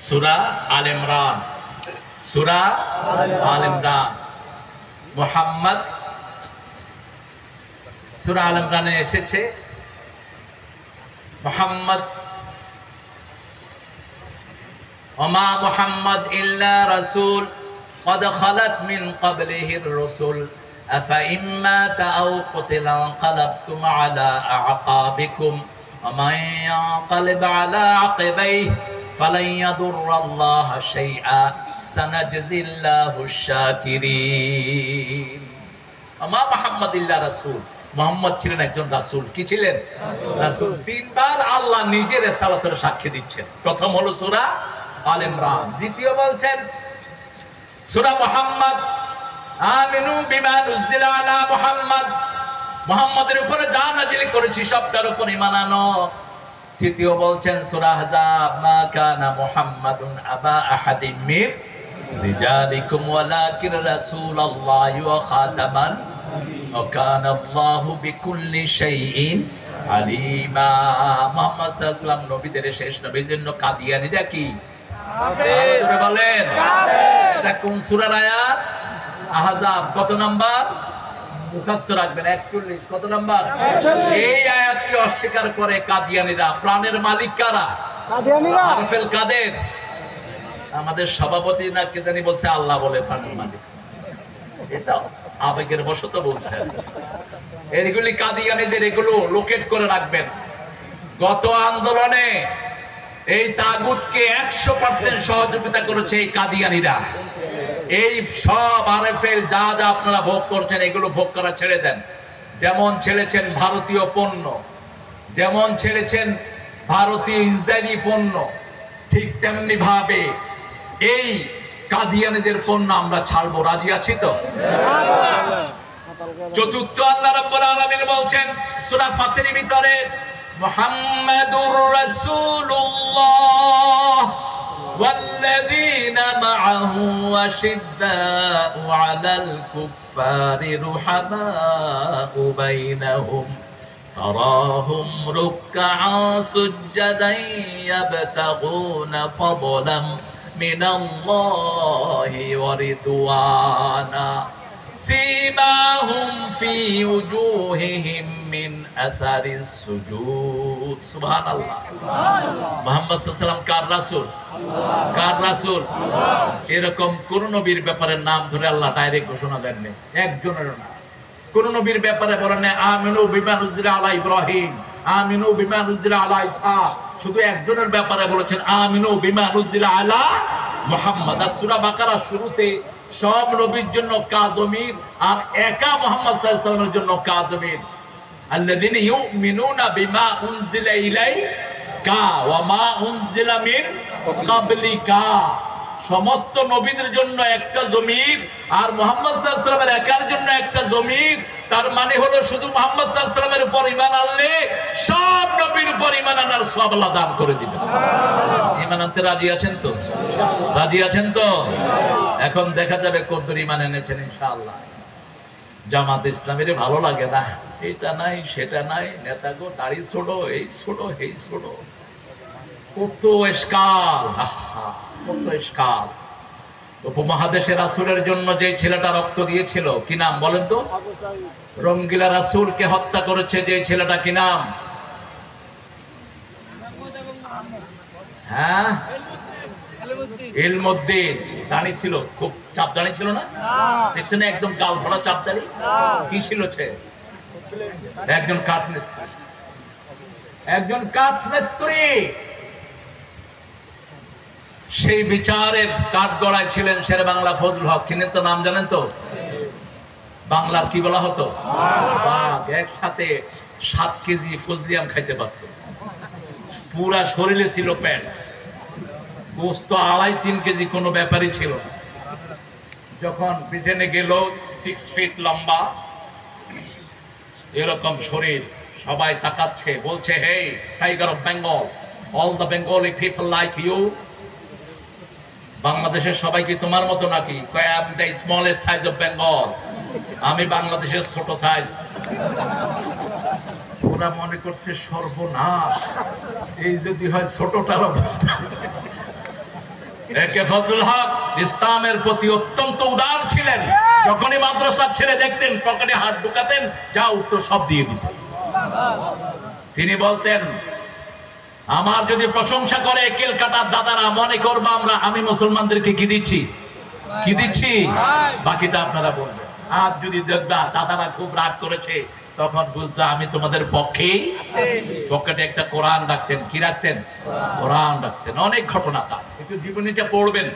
সূরা আল ইমরান, সূরা আল ইমরান। মুহাম্মদ সূরা আল ইমরানে এসেছে মুহাম্মদ ওমা মুহাম্মদ ইল্লা রাসূল قد خلت من قبله الرسل أفإن مات أو قتل انقلبتم على أعقابكم ومن ينقلب على عقبيه فلن يضر الله شيئا سنجزي الله الشاكرين وما محمد إلا رسول মুহাম্মদ ছিলেন একজন রাসূল। কি ছিলেন? রাসূল। তিনবার আল্লাহ নিজের রিসালাতের সাক্ষী দিচ্ছেন। প্রথম হলো সূরা আল ইমরান, দ্বিতীয় বলছেন সূরা মুহাম্মদ আমিনু বিমা নুজিলা আলা মুহাম্মদ, মুহাম্মদের উপরে যা নাযিল করেছি সবটার উপর ঈমান আনো। তৃতীয় বলছেন সূরা আহজাব মা কানা মুহাম্মাদুন আবা আহাদিম মির রিজালিকুম ওয়ালাকিন রাসূলুল্লাহি ওয়া খাতামান ওয়া কানা আল্লাহু বিকুল্লি শাইইন আলিমা। মুহাম্মদ সাল্লাল্লাহু আলাইহি ওয়াসাল্লাম নবীদের শেষ নবীর জন্য কাদিয়ানীরা কি কাফের বলেন? এটা কোন সূরার আয়াত? আহজাব। কত নাম্বার? মুখস্থ রাখবেন 41। কত নাম্বার? এই আয়াতকে অস্বীকার করে কাদিয়ানীরা। প্রাণের মালিক কারা? কাদিয়ানীরা। আরফেল কাদের আমাদের সভাপতি না কে জানি বলছে আল্লাহ বলে প্রাণের মালিক, এটা আবেগের বশত বলছে। এইগুলি কাদিয়ানীদের, এগুলো লোকেট করে রাখবেন। গত আন্দোলনে এই তাগুতকে 100% সহযোগিতা করেছে এই কাদিয়ানীরা। এই সব আরএফএল যা যা আপনারা ভোগ করছেন এগুলো ভোগ করা ছেড়ে দেন। যেমন ছেড়েছেন ভারতীয় পণ্য, যেমন ছেড়েছেন ভারতীয় ইসরায়েলি পণ্য, ঠিক তেমনি ভাবে এই কাদিয়ানীদের পণ্য আমরা ছাড়বো। রাজি আছি তো? চতুর্থ আল্লাহ রাব্বুল আলামিন বলছেন সূরা ফাতিরের ভিতরে মুহাম্মাদুর রাসূলুল্লাহ والذين معه أشداء على الكفار رحماء بينهم تراهم ركعا سجدا يبتغون فضلا من الله ورضوانا سيماهم في وجوههم من أثر السجود سبحان الله মুহাম্মদ সাল্লাল্লাহু আলাইহি ওয়াসাল্লাম কার রাসূল? কার রাসূল? এরকম কোন নবীর ব্যাপারে নাম ধরে আল্লাহ ডাইরেক্ট ঘোষণা দেননি, একজনেরও না। কোন নবীর ব্যাপারে বলেন না আমিনু বিমা নুজিলা আলা ইব্রাহিম, আমিনু বিমা নুজিলা আলা ঈসা। শুধু একজনের ব্যাপারে বলেছেন আমিনু বিমা নুজিলা আলা মুহাম্মদ। সূরা বাকারার শুরুতে সব নবীর জন্য কাযমির আর একা মুহাম্মদ সাল্লাল্লাহু আলাইহি ওয়াসাল্লামের জন্য কাযমির। আল্লাযীনা ইউমিনুনা বিমা উনজিলা ইলাইকা ওয়া মা উনজিলা মিন ক্বাবলিকা। সমস্ত নবীদের জন্য একটা জমির আর মুহাম্মদ সাল্লাল্লাহু আলাইহি ওয়াসাল্লামের একার জন্য একটা জমির। তার মানে হলো শুধু মুহাম্মদ সাল্লাল্লাহু আলাইহি ওয়াসাল্লামের উপর ঈমান আনলে সব নবীর উপর ঈমান আনার সওয়াব আল্লাহ দান করে দিবেন। ঈমান আনতে রাজি আছেন তো? রাজি আছেন তো? এখন দেখা যাবে কতদূর ঈমান এনেছেন ইনশাআল্লাহ। জামাত ইসলামীর ভালো লাগে না, এটা নাই সেটা নাই, নেতাগো দাড়ি ছোট, এই ছোট এই ছোট, কত ইশকাল, কত ইশকাল। উপমহাদেশের রাসূলের জন্য যে ছেলেটা রক্ত দিয়েছিল কি নাম বলেন তো? রঙ্গিলা রাসূলকে হত্যা করেছে যে ছেলেটা কি নাম? হ্যাঁ, ইলমুদ্দিন। দাড়ি ছিল, খুব চাপ দাড়ি ছিল না? দেখছেন একদম গাল ভরা চাপ দাড়ি। কি ছিল সে? একজন কাঠ মিস্ত্রি, একজন কাঠ মিস্ত্রি। সেই বিচারের কাঠ গড়ায় ছিলেন শেরে বাংলা ফজলুল হক। চিনেন তো? নাম জানেন তো? বাংলার কি বলা হতো? বাঘ। একসাথে 7 কেজি ফজলিয়াম খাইতে পারত। পুরা শরীরে ছিল প্যান্ট, গোস্ত 2.5-3 কেজি কোনো ব্যাপারই ছিল না। যখন ব্রিটেনে গেল 6 ফিট লম্বা, এরকম শরীর, সবাই তাকাচ্ছে, বলছে hey tiger of Bengal, all the Bengali people like you. বাংলাদেশের সবাই কি তোমার মতো নাকি? I am the smallest size of Bengal, আমি বাংলাদেশের ছোট সাইজ। ওরা মনে করছে সর্বনাশ, এই যদি হয় ছোটটার অবস্থা। একে ফজলুল হক ইসলামের প্রতি অত্যন্ত উদার ছিলেন। যখনই মাদ্রাসা ছেড়ে দেখতেন পকেটে হাত ঢুকাতেন, যা উত্তর সব দিয়ে দিতেন। তিনি বলতেন, আমার যদি প্রশংসা করে কেলকাতার দাদারা, মনে করবো আমি মুসলমানদেরকে কি দিচ্ছি, কি দিচ্ছি, বাকিটা আপনারা বলবেন। আর যদি দেখবা দাদারা খুব রাগ করেছে, তখন বুঝবা আমি তোমাদের পক্ষে। পকেটে একটা কোরআন রাখতেন। কি রাখতেন? কোরআন রাখতেন। অনেক ঘটনা তার, একটু জীবনীটা পড়বেন।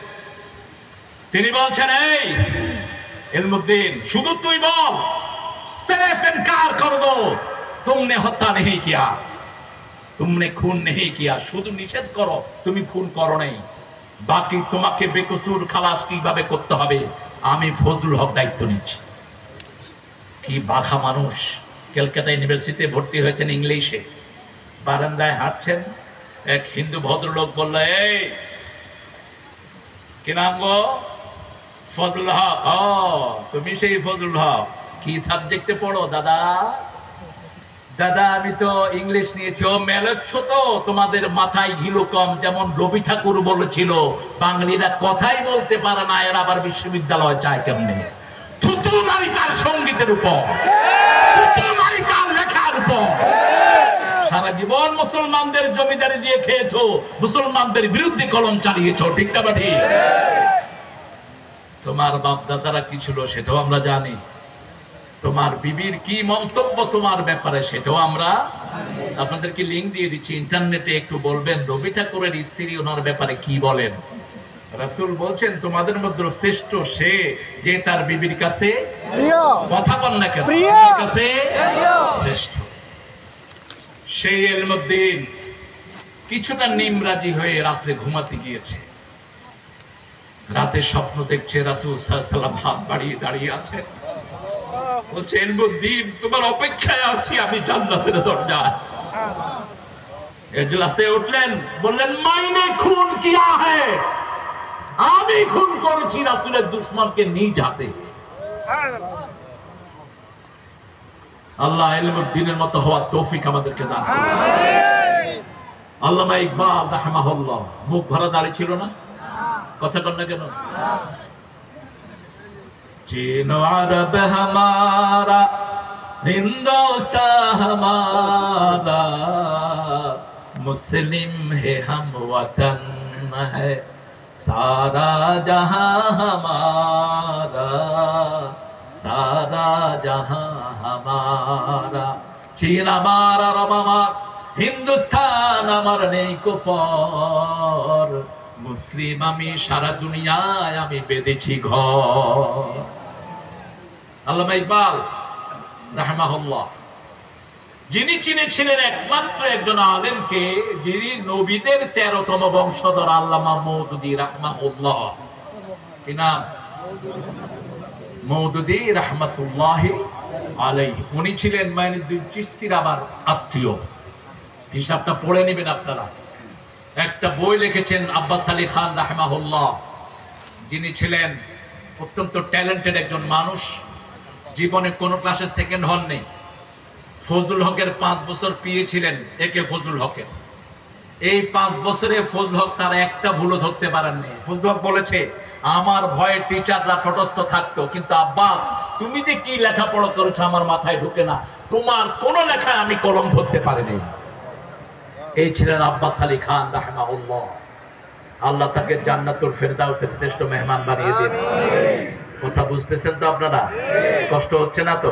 তিনি বলছেন, এই ইলমুদ্দিন, শুধু তুই বল, सिर्फ इनकार कर दो तुमने हत्या नहीं किया, तुमने खून नहीं किया। শুধু নিষেধ করো তুমি খুন করো নাই, বাকি তোমাকে বেকসুর খালাস কিভাবে করতে হবে আমি ফজলুল হক দায়িত্ব নিচ্ছি। কি বাঘা মানুষ! কলকাতা ইউনিভার্সিটিতে ভর্তি হয়েছেন ইংলিশে, বারান্দায় হাঁটছেন, এক হিন্দু ভদ্রলোক বলল, এই কি নাম গো? ফজলুল হক। ও তুমি সেই ফজলুল হক, কি সাবজেক্টে পড়ো? দাদা দাদা আমি তো ইংলিশ নিয়েছি। ও মেলাচ্ছ তো, তোমাদের মাথায় ঘিলো কম। যেমন রবি ঠাকুর বলেছিল, বাঙালিরা কথাই বলতে পারে না, এর আবার বিশ্ববিদ্যালয় চায় কেমনে? থুতু মারি তার সঙ্গীতের উপর, থুতু মারি তার লেখার উপর। সারা জীবন মুসলমানদের জমিদারি দিয়ে খেয়েছো, মুসলমানদের বিরুদ্ধে কলম চালিয়েছো, ঠিক না বাটি? তোমার বাপ দাদারা কি ছিল সেটাও আমরা জানি, তোমার বিবির কি মন্তব্য তোমার ব্যাপারে সেটাও আমরা আপনাদেরকে লিংক দিয়ে দিচ্ছি, ইন্টারনেটে একটু বলবেন রবি ঠাকুরের স্ত্রী ওনার ব্যাপারে কি বলেন। রাসূল বলছেন, তোমাদের মধ্যে শ্রেষ্ঠ সে যে তার বিবির কাছে কথা বল না কেন, কাছে শ্রেষ্ঠ। সেই ইলমুদ্দিন কিছুটা নিমরাজি হয়ে রাত্রে ঘুমাতে গিয়েছে। রাতে স্বপ্ন দেখছে রাসূল সাল্লাল্লাহু আলাইহি ওয়াসাল্লাম হাত বাড়িয়ে দাঁড়িয়ে আছেন, বলছে, ইলমুদ্দিন তোমার অপেক্ষায় আছি আমি জান্নাতের দরজায়। এজলাসে উঠলেন, বললেন, মাইনে খুন কিয়া হ্যায়, আমি খুন করেছি রাসূলের দুশমনকে নিজ হাতে। আল্লাহ ইলমুদ্দিনের মতো হওয়ার তৌফিক আমাদেরকে দান করুন। আমিন। আল্লামা ইকবাল রাহিমাহুল্লাহ মুখ ভরা দাঁড়িয়ে ছিল না, কথা কন না কেন? चीनो अरब हमारा, हिंदुस्तान हमारा, मुस्लिम है हम वतन है सारा जहां हमारा, सारा जहां हमारा। चीन हमारा रब हमार, हिंदुस्तान আমার নেই কোপর, মুসলিম আমি সারা দুনিয়ায় আমি বেঁধেছি ঘর। আল্লামা ইকবাল রাহিমাহুল্লাহ যিনি চিনেছিলেন একমাত্র একজন আলেমকে, যিনি নবীদের 13তম বংশধর, আল্লামা মওদুদী রাহিমাহুল্লাহ। কি নাম? মওদুদী রাহমাতুল্লাহি আলাইহি। উনি ছিলেন মাইনুদ্দিন চিশতির আবার আত্মীয়। হিসাবটা পড়ে নেবেন আপনারা। একটা বই লিখেছেন আব্বাস আলী খান রাহিমাহুল্লাহ, যিনি ছিলেন অত্যন্ত ট্যালেন্টেড একজন মানুষ, জীবনে কোনো ক্লাসে সেকেন্ড হননি। ফজলুল হকের 5 বছর পিএ ছিলেন, একে ফজলুল হকের। এই 5 বছরে ফজলুল হক তার একটা ভুলও ধরতে পারেননি। ফজলুল হক বলেছে, আমার ভয়ে টিচাররা তটস্থ থাকতো, কিন্তু আব্বাস তুমি যে কি লেখাপড়া করেছো আমার মাথায় ঢুকে না, তোমার কোন লেখায় আমি কলম ধরতে পারিনি। এই ছিলেন আব্বাস আলী খান রাহিমাহুল্লাহ। আল্লাহ তাকে জান্নাতুল ফেরদাউসের শ্রেষ্ঠ মেহমান বানিয়ে দিন। কথা বুঝতেছেন তো আপনারা? কষ্ট হচ্ছে না তো?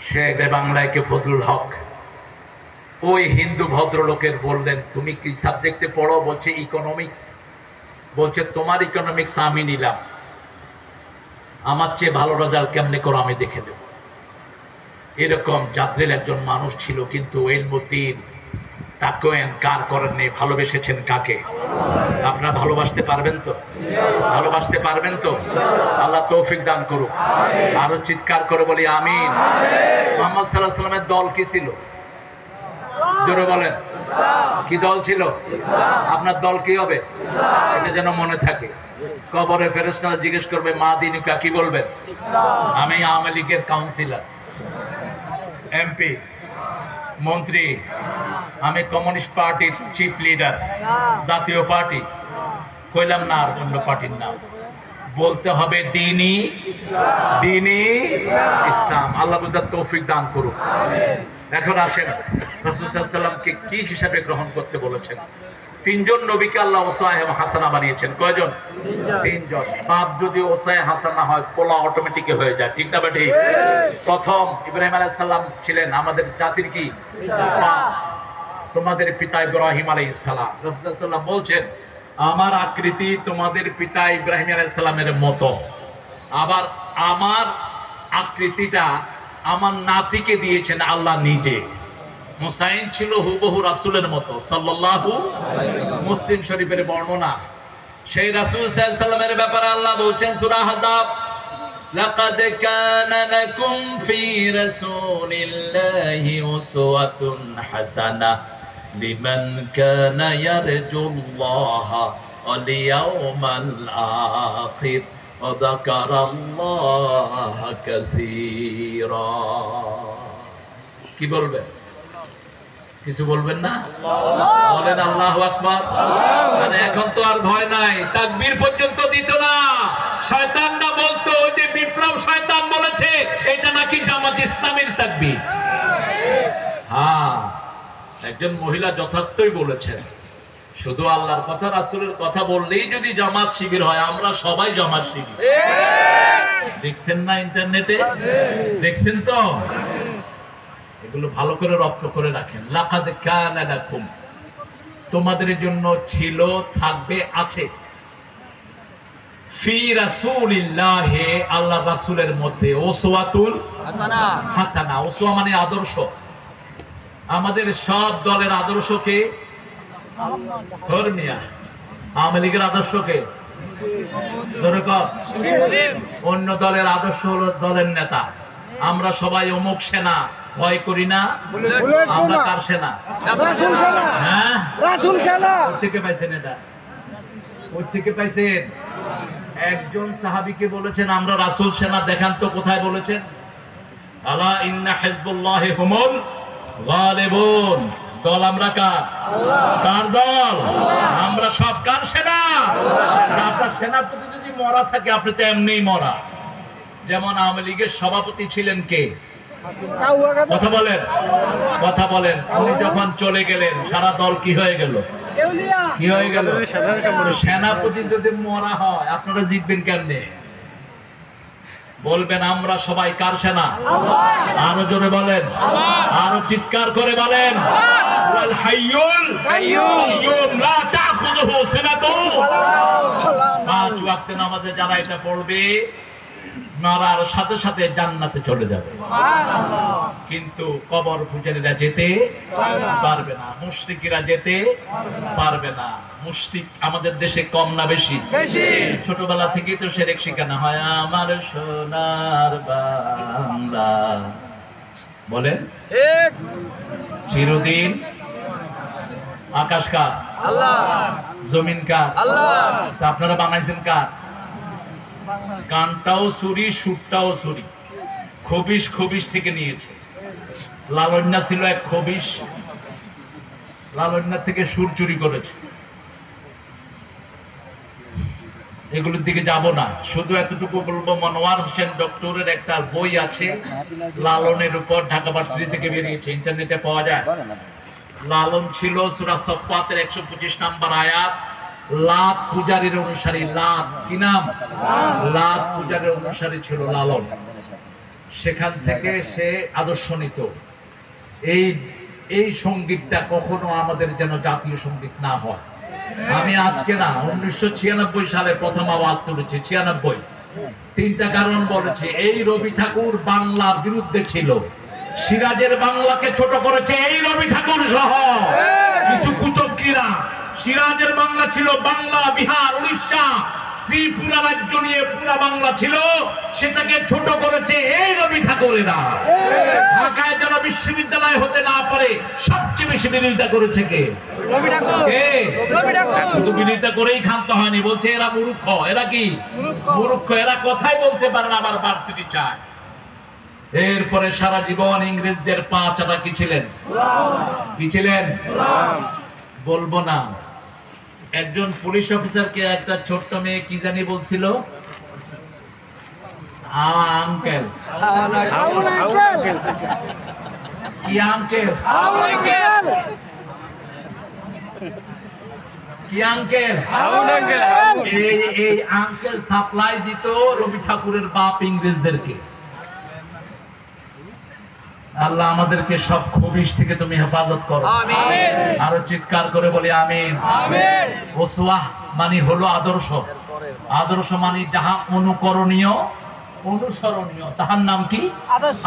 শেখ বাংলায় কে ফজলুল হক ওই হিন্দু ভদ্রলোকের বললেন, তুমি কি সাবজেক্টে পড়ো? বলছে ইকোনমিক্স। বলছে, তোমার ইকোনমিক্স আমি নিলাম, আমার চেয়ে ভালো রেজাল্ট কেমনে করো আমি দেখে দেব। এরকম জাদ্রেল একজন মানুষ ছিল, কিন্তু ইলমুদ্দিন তাকেও এনকার করেননি। ভালোবেসেছেন কাকে? আপনারা ভালোবাসতে পারবেন তো? ভালোবাসতে পারবেন তো? আল্লাহ তৌফিক দান করুক। আরো চিৎকার করে বলি আমিন। মুহাম্মদ সাল্লাল্লাহু আলাইহি ওয়াসাল্লামের দল কি ছিল? জোরে বলেন, কি দল ছিল? আপনার দল কি হবে? এটা যেন মনে থাকে। কবরে ফেরেশতারা জিজ্ঞেস করবে, মা দিনুকা, কি বলবেন? আমি আওয়ামী লীগের কাউন্সিলর, এমপি, মন্ত্রী, আমি কমিউনিস্ট পার্টির চিফ লিডার, জাতীয় পার্টি কইলাম না, আর অন্য পার্টির নাম বলতে হবে দ্বীনি ইসলাম। আল্লাহ বুঝার তৌফিক দান করুন। এখন আসেন রাসূল সাল্লাল্লাহু আলাইহি ওয়াসাল্লামকে কি হিসাবে গ্রহণ করতে বলেছেন? তিনজন নবীকে আল্লাহ উসওয়া এবং হাসানা বানিয়েছেন। কয়জন? তিনজন। বাপ যদি উসওয়া হাসানা হয়, পোলা অটোমেটিক হয়ে যায়, ঠিক না বেটি? প্রথম ইব্রাহিম আলাইহিস সালাম ছিলেন আমাদের জাতির কি বাপ। তোমাদের পিতা ইব্রাহিম আলাইহিস সালাম, রাসূল সাল্লাল্লাহু আলাইহি ওয়াসাল্লাম বলছেন আমার আকৃতি তোমাদের পিতা ইব্রাহিম আলাইহিস সালামের মতো, আবার আমার আকৃতিটা আমার নাতিকে দিয়েছেন আল্লাহ নিজে। মুসাইন ছিল হুবহু রাসূলের মতো সাল্লাল্লাহু আলাইহি ওয়াসাল্লাম। মুসলিম শরীফের বর্ণনা, সেই রাসূল সাল্লাল্লাহু আলাইহি ওয়াসাল্লামের ব্যাপারে আল্লাহ বলেন সূরা আহজাব, লাকাদ কানা লাকুম ফি রাসূলিল্লাহি উসওয়াতুন হাসানাহ লিমান কানা ইয়ারজুল্লাহা ওয়াল ইয়াওমাল আখির ওয়া যাকারাল্লাহা কাসীরা। কি বলবেন? কিছু বলবেন না? বলেন আল্লাহু আকবার। মানে এখন তো আর ভয় নাই, তাকবীর পর্যন্ত দিত না। শয়তানরা বলতো যে বিপ্লব শয়তান বলেছে এটা নাকি জামাত ইসলামের তাকবীর। হ্যাঁ, একজন মহিলা যথার্থই বলেছেন, শুধু আল্লাহর কথা রাসূলের কথা বললেই যদি জামাত শিবির হয়, আমরা সবাই জামাত শিবির। দেখছেন না ইন্টারনেটে? দেখছেন তো? এগুলো ভালো করে রপ্ত করে রাখেন। লাকাদ কানা লাকুম, তোমাদের জন্য ছিল, থাকবে, আছে, ফি রাসূলিল্লাহি, আল্লাহর রাসূলের মধ্যে, উসওয়াতুন হাসানা। উসওয়া মানে আদর্শ। আমাদের সব দলের আদর্শকে ধর্মিয়া, আওয়ামী লীগের আদর্শকে অন্য দলের আদর্শ হলো দলের নেতা। আমরা সবাই অমুক সেনা, ভয় করি না। আমরা কার সেনা? হ্যাঁ, রাসূল সেনা। কোথেকে পাইছেন এটা? কোথেকে পাইছেন? একজন সাহাবীকে বলেছেন আমরা রাসূল সেনা, দেখান তো কোথায় বলেছেন? আলা ইন্না হিজবুল্লাহি হুমুল গালিবুন। দল আমরা কার? কার দল? আমরা সব কার সেনা? আপনার সেনাপতি যদি মরা থাকে, আপনি তো এমনিই মরা। যেমন আওয়ামী লীগের সভাপতি ছিলেন কে? কথা বলেন, কথা বলেন। উনি যখন চলে গেলেন, সারা দল কি হয়ে গেল? কি হয়ে গেল? সেনাপতি যদি মরা হয়, আপনারা জিতবেন কেমনে? বলবেন আমরা সবাই কার সেনা? আরো জোরে বলেন, আরো চিৎকার করে বলেন, ওয়াল হাইয়ুল কাইয়্যুম লা তাখুযুহু সিনাতুন। পাঁচ ওয়াক্ত নামাজে যারা এটা পড়বে, মারার সাথে সাথে জান্নাতে চলে যাবে। কিন্তু কবর পূজারীরা যেতে পারবে না, মুশরিকরা যেতে পারবে না। মুশরিক আমাদের দেশে কম না বেশি? ছোটবেলা থেকে তো শিরক শেখানো হয়। আমার সোনার বাংলা, বলেন ঠিক। চিরদিন আকাশ কার? আল্লাহ। জমিন কার? আল্লাহ। তা আপনারা বানাইছেন কার? গানটাও চুরি, সুরটাও চুরি। খবিশ খবিশ থেকে নিয়েছে। লালন্যা ছিল এক খবিশ, লালন্যা থেকে সুর চুরি করেছে। এগুলোর দিকে যাব না, শুধু এতটুকু বলবো, মনোয়ার হোসেন ডক্টরের একটা বই আছে লালনের উপর, ঢাকা ভার্সিটি থেকে বেরিয়েছে, ইন্টারনেটে পাওয়া যায়। লালন ছিল সূরা সাফফাতের 125 নম্বর আয়াত। লাত পূজারীর অনুসারী, লাত কি নাম? লাত পূজারীর অনুসারী ছিল লালন। সেখান থেকে সে আদর্শ নিত। এই সঙ্গীতটা কখনো আমাদের যেন জাতীয় সঙ্গীত না হয়। আমি আজকে না, 1996 সালে প্রথম আওয়াজ তুলেছি। 96। তিনটা কারণ বলেছি। এই রবি ঠাকুর বাংলার বিরুদ্ধে ছিল, সিরাজের বাংলাকে ছোট করেছে এই রবি ঠাকুর সহ কিছু কুচক্রীরা। সিরাজের বাংলা ছিল বাংলা, বিহার, উড়িষ্যা, ত্রিপুরা রাজ্য নিয়ে পুরা বাংলা ছিল, সেটাকে ছোট করেছে এই রবি ঠাকুরেরা। ঢাকায় যারা বিশ্ববিদ্যালয় হতে না পারে, সবচেয়ে বেশি বিরোধিতা করেছে কে? রবি ঠাকুর। শুধু বিরোধিতা করেই ক্ষান্ত হয়নি, বলছে এরা মূর্খ। এরা কি মূর্খ? এরা কথাই বলতে পারে না, আবার ভার্সিটি চায়। এরপরে সারা জীবন ইংরেজদের পা চাটা কি ছিলেন? কি ছিলেন? বলবো না। একজন পুলিশ অফিসারকে একটা ছোট্ট মেয়ে কি জানি বলছিল, আঙ্কেল। কি আঙ্কেল? কি আঙ্কেল? এই আঙ্কেল সাপ্লাই দিত রবি ঠাকুরের বাপ ইংরেজদেরকে। আল্লাহ আমাদেরকে সব খবিশ থেকে তুমি হেফাজত করো, আরো চিৎকার করে বলি আমিন। ওসওয়াহ মানে হলো আদর্শ, আদর্শ মানে যাহা অনুকরণীয় অনুসরণীয় তাহার নাম কি?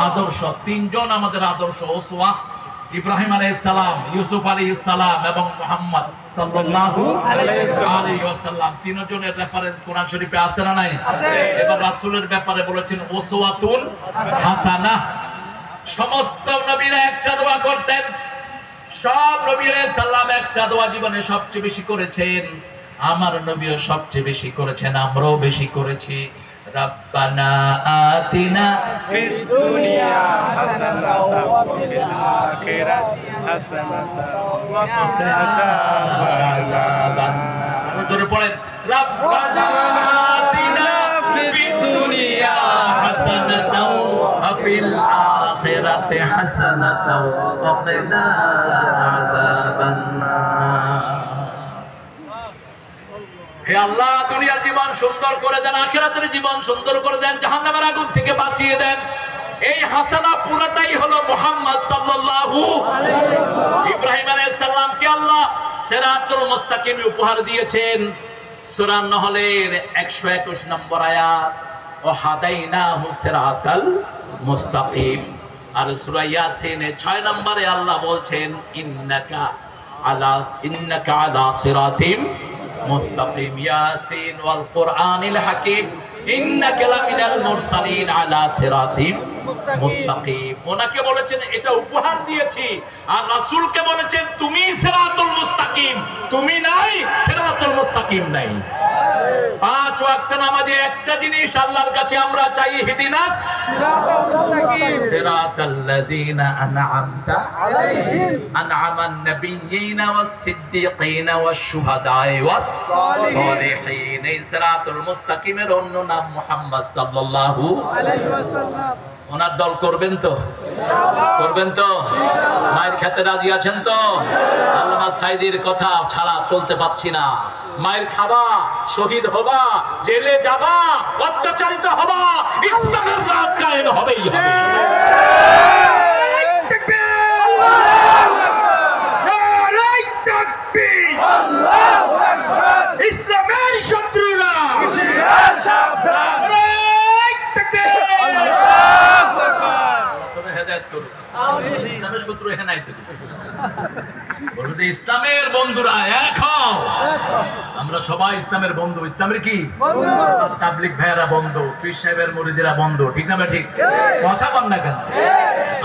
আদর্শ। তিনজন আমাদের আদর্শ, ওসওয়াহ ইব্রাহিম আলাইহিস সালাম, ইউসুফ আলাইহিস সালাম এবং মুহাম্মদ সাল্লাল্লাহু আলাইহি ওয়াসাল্লাম। তিনজনের রেফারেন্স কোরআন শরীফে আছে না নাই? এবং রাসূলের ব্যাপারে বলেছেন উসওয়াতুন হাসানাহ। সমস্ত নবীরা একটা দোয়া করতেন, সব নবী আলাইহিস সালাম একটা দোয়া জীবনে সবচেয়ে বেশি করেছেন। আমার নবীও সবচেয়ে বেশি করেছেন, আমরাও বেশি করেছি। রব্বানা আতিনা ফিদ দুনিয়া হাসানাতাও ওয়া ফিল আখিরাতি হাসানাতাও ওয়া কিনা আযাবান। জোরে পড়েন, রব্বানা আতিনা ফিদ দুনিয়া হাসানাতাও ওয়া ফিল আখিরাতি হাসানাতাও ওয়া কিনা আযাবান। হে আল্লাহ, দুনিয়ার জীবন সুন্দর করে দেন, আখিরাতের জীবন সুন্দর করে দেন, জাহান্নামের আগুন থেকে বাঁচিয়ে দেন। এই হাসানা পুরোটাই হলো মুহাম্মদ সাল্লাল্লাহু আলাইহি ওয়াসাল্লাম। ইব্রাহিম আলাইহিস সালামকে আল্লাহ সিরাতুল মুস্তাকিম উপহার দিয়েছেন। সূরা নহলের 121 নম্বর আয়াত, ও হাদাইনাহু সিরাতাল মুস্তাকিম। আর সূরা ইয়াসিনের 6 নম্বরে আল্লাহ বলছেন ইন্নাকা আলা সিরাতিম মুস্তাকিম। ইয়াসিন ওয়াল কুরআনিল হাকিম ইন্নাকা লামিনাল মুরসালিন আলা সিরাতিম মুস্তাকিম। ওনাকে বলেছেন এটা উপহার দিয়েছি, আর রাসূলকে বলেছেন তুমি সিরাতুল মুস্তাকিম, তুমি নাই সিরাতুল মুস্তাকিম নাই। 5 ওয়াক্ত নামাজে একটা জিনিস আল্লাহর কাছে আমরা চাই, ইহদিনাস সিরাতাল্লাযীনা আন'আমতা আলাইহিম আন'আমান নাবিয়্যিনা ওয়াস সিদ্দীকিনা ওয়াশ শুহাদায়ে ওয়াস সালিহিন। এই সিরাতুল মুস্তাকিমের অন্য নাম মুহাম্মদ সাল্লাল্লাহু আলাইহি ওয়াসাল্লাম। ওনার দল করবেন তো? করবেন তো? মায়ের খেতে রাজি আছেন তো? আল্লামা সাইদির কথা ছাড়া চলতে পারছি না। মায়ের খাবা, শহীদ হবা, জেলে যাবা, অত্যাচারিত হবা, ইসলামের রাজ কায়েম হবেই হবে। ইসলামের শত্রুরা ইসলামের শত্রু এখানে আইছে, ইসলামের বন্ধুরা এক হও। আমরা সবাই ইসলামের বন্ধু। ইসলামের কি? তাবলীগ ভাইয়েরা বন্ধু, পীর সাহেবের মুরিদেরা বন্ধু, ঠিক না? ঠিক কথা বল না কেন?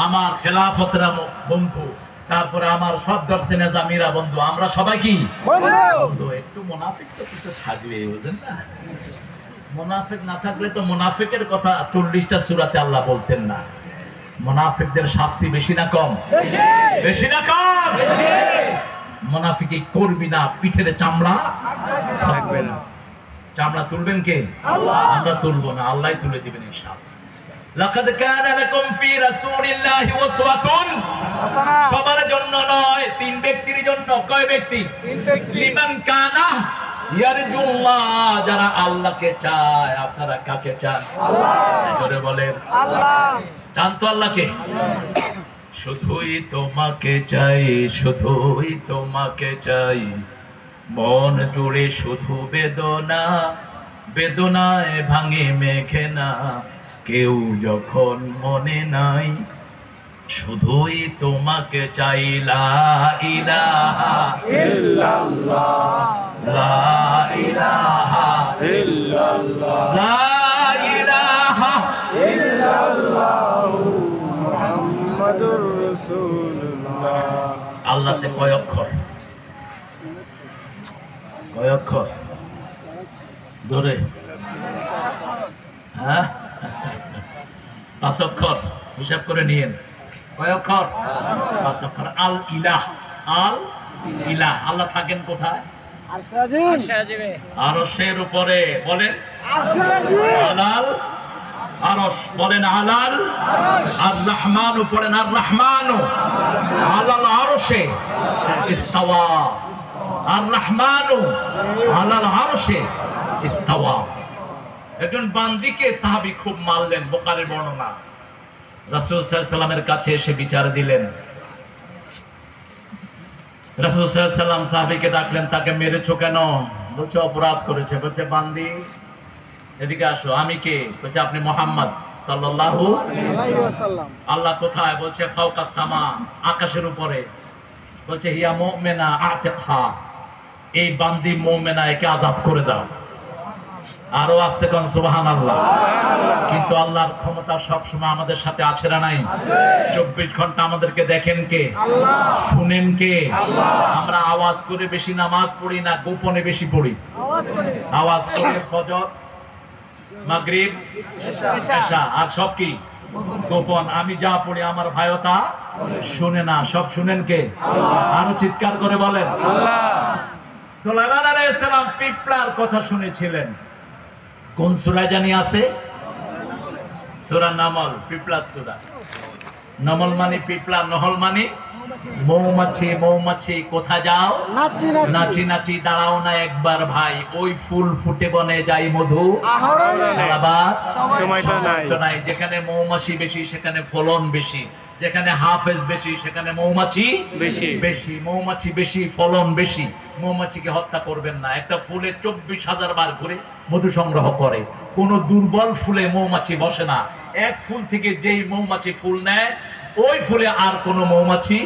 আমার খেলাফতরা বন্ধু, তারপরে আমার সদর সেনাজামিরা বন্ধু, আমরা সবাই কি বন্ধু। একটু মুনাফিক তো কিছু থাকবে, বুঝলেন না? মুনাফিক না থাকলে তো মুনাফিকের কথা 40টা সূরাতে আল্লাহ বলতেন না। মুনাফিকদের শাস্তি বেশি না কম? বেশি না কম? মুনাফিকি করবি না, পিঠের চামড়া থাকবে না। চামড়া তুলবেন কে? আল্লাহ। আমরা তুলবো না, আল্লাহই তুলে দিবেন ইনশাআল্লাহ। লাকাদ কানা লাকুম ফি রাসূলিল্লাহি উসওয়াতুন হাসানাহ। সবার জন্য নয়, 3 ব্যক্তির জন্য। কয় ব্যক্তি? 3 ব্যক্তি। লিমান কানা ইয়ারজুল্লাহ, যারা আল্লাহকে চায়। আপনারা কাকে চান? আল্লাহ। জোরে বলেন আল্লাহ। চান তো আল্লাহকে? শুধুই তোমাকে চাই, শুধুই তোমাকে চাই, মন জুড়ে শুধু বেদনা, বেদনায় ভাঙে মেঘে না, কেউ যখন মনে নাই, শুধুই তোমাকে চাই। লা ইলাহা ইল্লাল্লাহ, লা ইলাহা ইল্লাল্লাহ, লা ইলাহা ইল্লাল্লাহ মুহাম্মাদুর রাসূলুল্লাহ। আল্লাহতে কয় অক্ষর? কয় অক্ষর? ধরে হ্যাঁ 5 অক্ষর। হিসাব করে নিয়েন কয় অক্ষর? 5 অক্ষর। আল ইলাহ, আল ইলাহ, আল্লাহ থাকেন কোথায়? আরশের উপরে। বলেন আলাল আরশ, বলেন আলাল আর রহমান, পড়েন আর রহমান আলাল আরশে ইস্তাওয়া, আর রহমান আলাল আরশে ইস্তাওয়া। একজন বান্দিকে সাহাবী খুব মারলেন, বুখারীর বর্ণনা। রাসূল সাল্লাল্লাহু আলাইহি ওয়াসাল্লামের কাছে এসে বিচার দিলেন। রাসূল সাল্লাল্লাহু আলাইহি ওয়াসাল্লাম সাহাবীকে ডাকলেন, তাকে মেরেছো কেন? বলছে অপরাধ করেছে। বলছে বান্দি এদিকে আসো। আমি কে? বলছে আপনি মুহাম্মদ সাল্লাল্লাহু আলাইহি ওয়াসাল্লাম। আল্লাহ কোথায়? বলছে ফাওকাস সামা, আকাশের উপরে। বলছে হিয়া মুমিনা আতিকহা, এই বান্দি মুমিনা, একে আযাব করে দাও। আরো আস্তে কোন সুবহানাল্লাহ। কিন্তু আল্লাহর ক্ষমতা সব সময় আমাদের সাথে আছে না নাই? 24 ঘন্টা আমাদেরকে দেখেন কে? আল্লাহ। শুনেন কে? আল্লাহ। আমরা আওয়াজ করে বেশি নামাজ পড়ি না গোপনে বেশি পড়ি? আওয়াজ করে ফজর, মাগরিব, এশা, আর সব কি গোপন। আমি যা পড়ি আমার ভাইও তা শুনে না। সব শুনেন কে? আল্লাহ। আরো চিৎকার করে বলেন আল্লাহ। সুলাইমান আলাইহিস সালাম পিঁপড়ার কথা শুনেছিলেন। কোন সূরা জানি আছে? সূরা নামল, পিঁপড়ার সূরা। নামল মানে পিঁপড়া, নহল মানে মৌমাছি। মৌমাছি কোথা যাও? নাচি নাচি দাঁড়াও না একবার ভাই, ওই ফুল ফুটে বনে যাই মধু সময় তো নাই। যেখানে মৌমাছি বেশি সেখানে ফলন বেশি, যেখানে হাফেজ বেশি সেখানে মৌমাছি বেশি বেশি। মৌমাছি বেশি, ফলন বেশি। মৌমাছিকে হত্যা করবেন না। একটা ফুলে 24,000 বার ঘুরে মধু সংগ্রহ করে। কোন দুর্বল ফুলে মৌমাছি বসে না। এক ফুল থেকে যেই মৌমাছি ফুল নেয় ওই ফুলে আর কোন মৌমাছি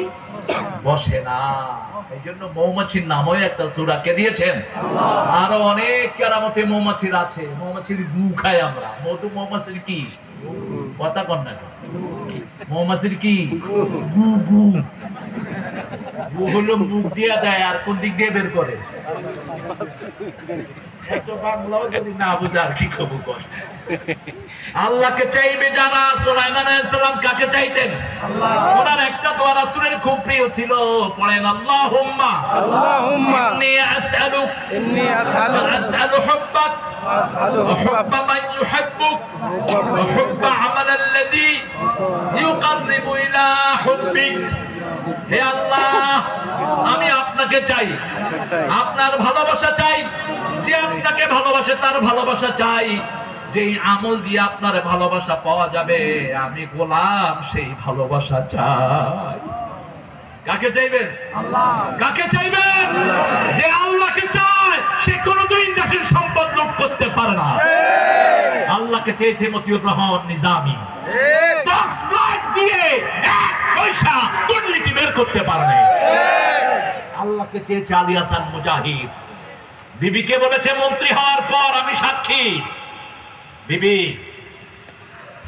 বসে না। এই জন্য মৌমাছির নামও একটা সূরা কে দিয়েছেন? আরো অনেক কেরামতে মৌমাছির আছে। মৌমাছির গু খাই আমরা। মধু মৌমাছির কি কথা কন না? মৌমাছির কি গু? গু গু হলো মুখ দিয়ে দেয়, আর কোন দিক দিয়ে বের করে? বাংলাও যদি না বুঝার কি খবর কর। আল্লাহকে চাইবে যারা। সুলাইমান আলাইহিস সালাম কাকে চাইতেন? আল্লাহ। ওনার একটা দোয়া রাসূলের খুব প্রিয় ছিল, পড়েন আল্লাহুম্মা ইন্নী আসআলু হুব্বাক ওয়া হুব্বা মান ইউহিব্বুক ওয়া হুব্বা আমালাল্লাযী ইউকাররিবু ইলা হুব্বিক। হে আল্লাহ, আমি আপনাকে চাই, আপনার ভালোবাসা চাই। যে আপনাকে ভালোবাসে তার ভালোবাসা চাই। যেই আমল দিয়ে আপনার ভালোবাসা পাওয়া যাবে, আমি গোলাম সেই ভালোবাসা চাই। কাকে চাইবেন? আল্লাহ। কাকে চাইবেন? যে আল্লাহকে চায় সে কোনোদিন দেশের সম্পদ লুট করতে পারে না। আল্লাহকে চেয়েছে মতিউর রহমান নিজামী, 10 লাখ দিয়ে 1 পয়সা দুর্নীতি বের করতে পারে না। আল্লাহকে চেয়েছে আলী হাসান মুজাহিদ। বিবিকে বলেছে মন্ত্রী হওয়ার পর, আমি সাক্ষী, বিবি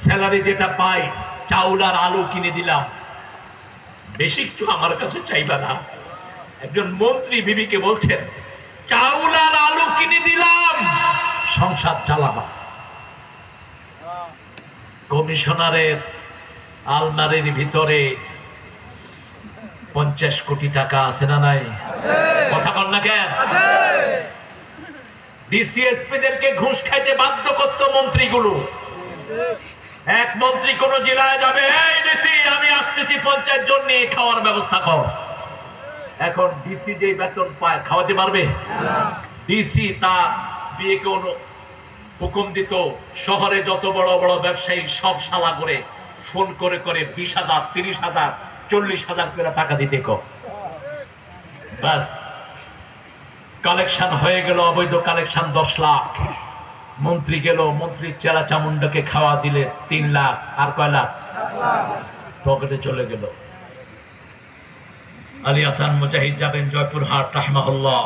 স্যালারি যেটা পাই চাউল আর আলু কিনে দিলাম, বেশি কিছু আমার কাছে চাইবা না। একজন মন্ত্রী বিবিকে বলছেন চাউল আর আলু কিনে দিলাম, সংসার চালাবা। কমিশনারের আলমারির ভিতরে 50 কোটি টাকা আছে না নাই? কথা বল না কেন? ডিসিএসপিদেরকে ঘুষ খাইতে বাধ্য করতো মন্ত্রীগুলো। এক মন্ত্রী কোন জেলায় যাবে, এই ডিসি আমি আসতেছি 50 জন নিয়ে খাওয়ার ব্যবস্থা কর। এখন ডিসি যে বেতন পায় খাওয়াতে পারবে? ডিসি তার বিয়েকে হুকুম দিত, শহরে যত বড় বড় ব্যবসায়ী সব শালা করে ফোন করে করে 20,000, 30,000, 40,000 করে টাকা দিতে কর। বাস কালেকশন হয়ে গেল, অবৈধ কালেকশন 10 লাখ। মন্ত্রী গেল, মন্ত্রীর চেলা চামুন্ডাকে খাওয়া দিলে 3 লাখ, আর কয় লাখ পকেটে চলে গেল। আলী হাসান মুজাহিদ যাবেন জয়পুরহাট রাহমাহুল্লাহ।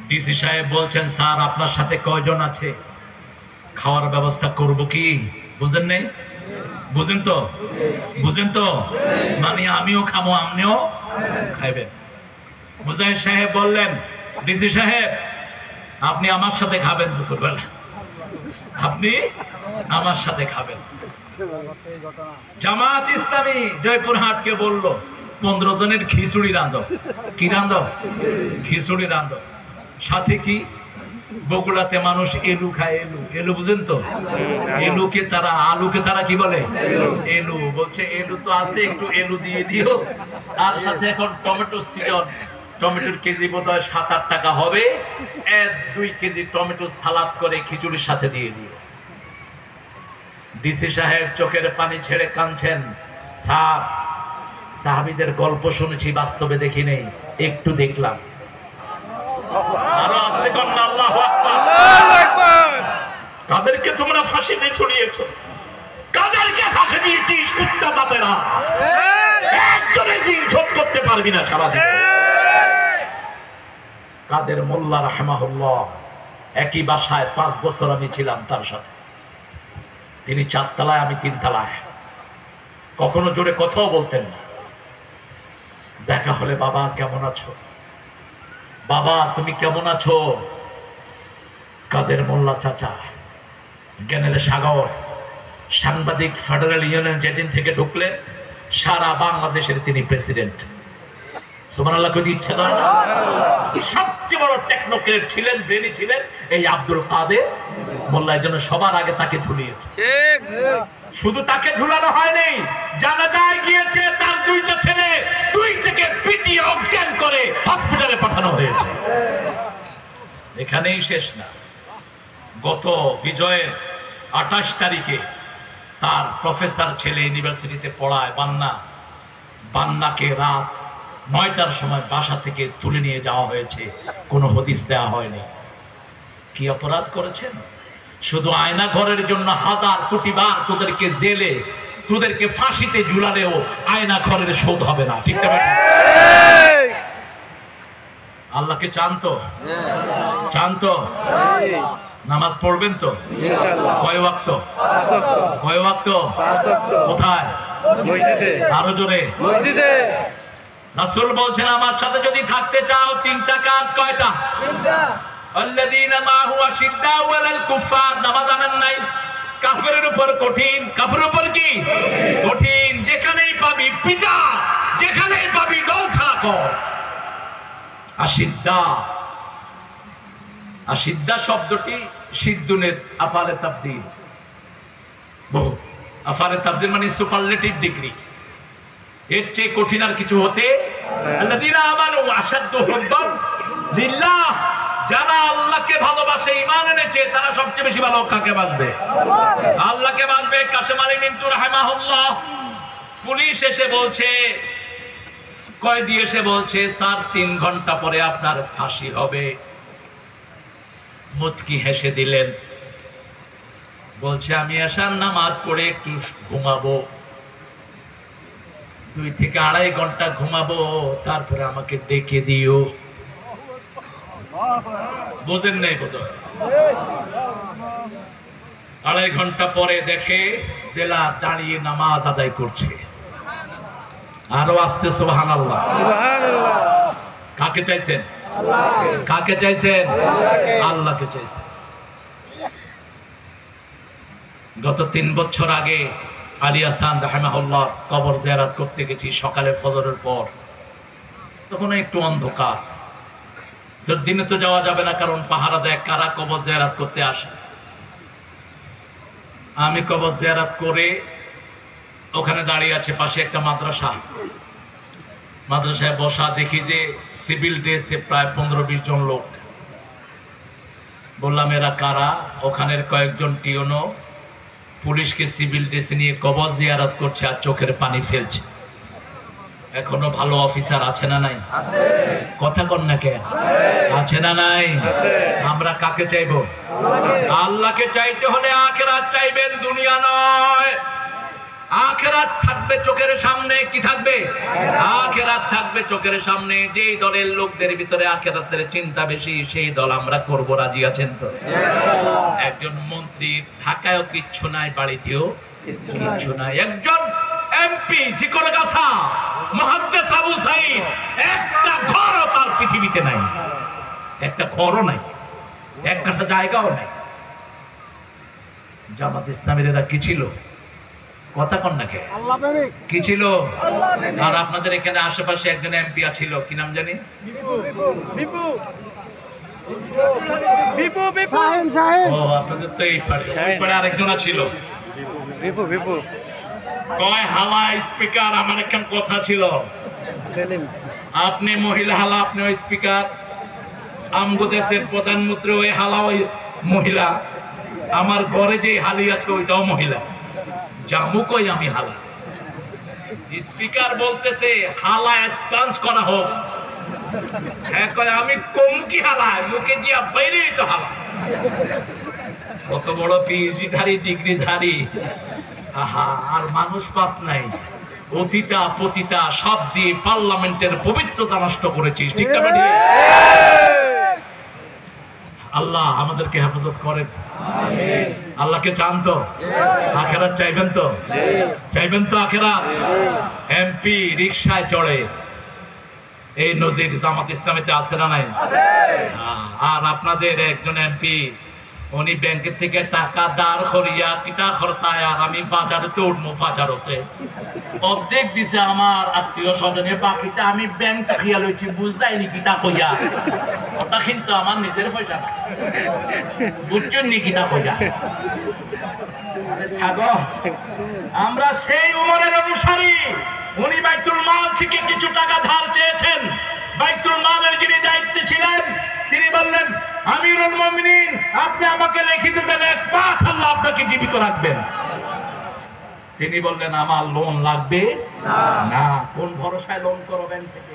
ডিসি সাহেব বলছেন স্যার আপনার সাথে কয়জন আছে, খাওয়ার ব্যবস্থা করব কি? বুঝেন নেই? বুঝেন তো? বুঝেন তো? মানে আমিও খাবো আপনিও খাইবেন। মুজাহিদ সাহেব বললেন ডিসি সাহেব আপনি আমার সাথে খাবেন দুপুরবেলা, আপনি আমার সাথে খাবেন। জামাত ইসলামী জয়পুরহাটকে বলল 15 জনের খিচুড়ি রাঁধো। কি রাঁধো? খিচুড়ি রাঁধো। সাথে কি? বগুড়াতে মানুষ এলু খায়। এলু, এলু বুঝেন তো? এলুকে তারা, আলুকে তারা কি বলে? এলু। বলছে এলু তো আছে, একটু এলু দিয়ে দিও। আর সাথে এখন টমেটো সিজন, টমেটোর কেজি বোধহয় 7-8 টাকা হবে। 1-2 কেজি টমেটো সালাদ করে খিচুড়ির সাথে দিয়ে দিও। ডিসি সাহেব চোখের পানি ছেড়ে কাঁদছেন। সাহাবীদের গল্প শুনেছি, বাস্তবে দেখি নেই, একটু দেখলাম। আরো আসতে কন্যা আল্লাহু আকবার। কাদেরকে তোমরা ফাঁসিতে ছড়িয়েছ? কাদেরকে ফাঁসি দিয়েছিস? কুত্তা বাপেরা একজনের দিন শোধ করতে পারবি না সারা জীবন। কাদের মোল্লা রাহমাহুল্লাহ, একই বাসায় 5 বছর আমি ছিলাম তার সাথে। তিনি 4 তলায়, আমি 3 তলায়। কখনো জোরে কথাও বলতেন না। দেখা হলে বাবা কেমন আছো, বাবা তুমি কেমন আছো? কাদের মোল্লা চাচা, জ্ঞানের সাগর, সাংবাদিক ফেডারেল ইউনিয়ন যেদিন থেকে ঢুকলেন সারা বাংলাদেশের তিনি প্রেসিডেন্ট। সুবহানাল্লাহ কই ইচ্ছে না? সবচেয়ে বড় টেকনোক্রেট ছিলেন, ব্রেনি ছিলেন এই আব্দুল কাদের মোল্লা। এর জন্য সবার আগে তাকে ঝুলিয়েছে। ঠিক। শুধু তাকে ঝুলানো হয়নি, জানাজায় গিয়েছে তার 2টা ছেলে 2 থেকে পিটিয়ে অজ্ঞান করে হসপিটালে পাঠানো হয়েছে। এখানেই শেষ না। গত বিজয়ের 28 তারিখে তার প্রফেসর ছেলে ইউনিভার্সিটিতে পড়ায়, বান্নাকে রাত 9টার সময় বাসা থেকে তুলে নিয়ে যাওয়া হয়েছে, কোনো হদিস দেওয়া হয়নি। কি অপরাধ করেছেন? শুধু আয়না ঘরের জন্য 1000 কোটি বার তোদেরকে জেলে, তোদেরকে ফাঁসিতে ঝুলালেও আয়না ঘরের শোধ হবে না। ঠিক না? আল্লাহকে চান তো? চান তো? নামাজ পড়বেন তো? কয় ওয়াক্ত? 5 ওয়াক্ত। কোথায়? মসজিদে। আরো জোরে। মসজিদে। রাসূল বলছেন আমার সাথে যদি থাকতে চাও 3টা কাজ। কয়টা? 3টা। আল্লাযীনা মাহু আশিদ্দাউ আলাল কুফার। নামাজ আনেন নাই? কাফেরের উপর কঠিন। কাফেরের উপর কি? কঠিন। যেখানেই পাবি পিটা, যেখানেই পাবি গলথা কর। আশিদ্দা, আশিদ্দা শব্দটি সিদ্দুনের আফালে তাফজিল। বহু আফালে তাফজিল মানে সুপারলেটিভ ডিগ্রি। এর চেয়ে কঠিন আর কিছু হতে। আল্লাযীনা আমানু আশাদ্দু হুব্বান লিল্লাহ। যারা আল্লাহকে ভালোবাসে, ঈমান এনেছে, তারা সবচেয়ে বেশি ভালো কাকে বাসবে? আল্লাহকে বাসবে। কাসেম আলী মিন্টু রাহিমাহুল্লাহ, পুলিশ এসে বলছে, কয়েদি এসে বলছে স্যার 3 ঘন্টা পরে আপনার ফাঁসি হবে। মুচকি হেসে দিলেন। বলছে আমি এশার নামাজ পড়ে একটু ঘুমাবো, 2 থেকে 2.5 ঘন্টা ঘুমাবো, তারপরে আমাকে ডেকে দিও। বোঝেন নাই কত? 2.5 ঘন্টা পরে দেখে জেলা দাঁড়িয়ে নামাজ আদায় করছে। আরো আসতে সুবহানাল্লাহ। সুবহানাল্লাহ। কাকে চাইছেন? আল্লাহকে। কাকে চাইছেন? আল্লাহকে চাইছেন। গত 3 বছর আগে আলী হাসান রাহিমাহুল্লাহ কবর জিয়ারত করতে গেছি সকালে ফজরের পর। তখন একটু অন্ধকার, দিনে তো যাওয়া যাবে না, কারণ পাহারা দেয় কারা কবর জিয়ারত করতে আসে। আমি কবর জিয়ারত করে ওখানে দাঁড়িয়ে আছে, পাশে একটা মাদ্রাসা, মাদ্রাসায় বসা, দেখি যে সিভিল ড্রেসে প্রায় 15-20 জন লোক। বললাম এরা কারা? ওখানের কয়েকজন টিওনো পুলিশকে সিভিল ড্রেসে নিয়ে কবর জিয়ারত করছে আর চোখের পানি ফেলছে। এখনো ভালো অফিসার আছে না নাই? আছে। কথা কন না কেন? আছে না নাই? আছে। আমরা কাকে চাইবো? আল্লাহকে চাইতে হলে আখিরাত চাইবেন, দুনিয়া নয়। আখিরাত থাকবে চোখের সামনে। কি থাকবে? আখিরাত থাকবে চোখের সামনে। যেই দলের লোকদের ভিতরে আখিরাতের চিন্তা বেশি, সেই দল আমরা করব। রাজি আছেন তো? একজন মন্ত্রী ঢাকায়ও কিচ্ছু নাই, বাড়িতেও কিচ্ছু নাই। একজন এমপি জিকরগাছা মুহাদ্দিস আবু সাঈদ, একটা ঘরও তার পৃথিবীতে নাই, একটা ঘরও নাই, এক কাঠা জায়গাও নাই। জামাত ইসলামীর এরা কি ছিল? কথা কন নাকি? কি ছিল? আর আপনাদের এখানে আশেপাশে একজন এমপি ছিল, কি নাম জানি? আপনাদের তো এই পাড়ে আরেকজন ছিল, কয় হালা স্পিকার। আমার একখান কথা ছিল, আপনি মহিলা হালা, আপনি ওই স্পিকার, আমগো দেশের প্রধানমন্ত্রী ওই হালা, ওই মহিলা, আমার ঘরে যে হালি আছে ওইটাও মহিলা, জামু কই আমি হালা। স্পিকার বলতেছে হালা স্পান্স করা হোক। হ্যাঁ কয় আমি কম কি হালা, মুখে দিয়া বাইরেই তো হালা। কত বড় পিএইচডি ধারী, ডিগ্রি ধারী, আহা, আর মানুষ পাস নাই। অতীতা পতিতা সব দিয়ে পার্লামেন্টের পবিত্রতা নষ্ট করেছিস, ঠিক না? আল্লাহ আমাদেরকে হেফাজত করেন। আল্লাহকে চান তো? আখেরাত চাইবেন তো? চাইবেন তো আখেরাত? এমপি রিকশায় চড়ে, এই নজির জামাত ইসলামীতে আছে না নাই? আর আপনাদের একজন এমপি, উনি ব্যাংকের থেকে টাকা দাঁড় করিয়া কিতা খরতায়, আর আমি বাজারেতে উঠবো, বাজারতে অর্ধেক দিছে আমার আত্মীয় স্বজনে, বাকিটা আমি ব্যাংকটা খেয়াল হয়েছি, বুঝলাইনি কিতা কইয়া। ওটা কিন্তু আমার নিজের পয়সা না, বুঝছেন নি কিতা কইয়া? ছাগো, আমরা সেই উমরের অনুসারী। উনি বাইতুল মাল থেকে কিছু টাকা ধার চেয়েছেন, বাইতুল মালের যিনি দায়িত্বে ছিলেন তিনি বললেন, আমিরুল মুমিনিন আপনি আমাকে লিখিত দেন, 1 মাস আল্লাহ আপনাকে জীবিত রাখবেন। তিনি বললেন আমার লোন লাগবে না। কোন ভরসায় লোন করো ব্যাংক থেকে?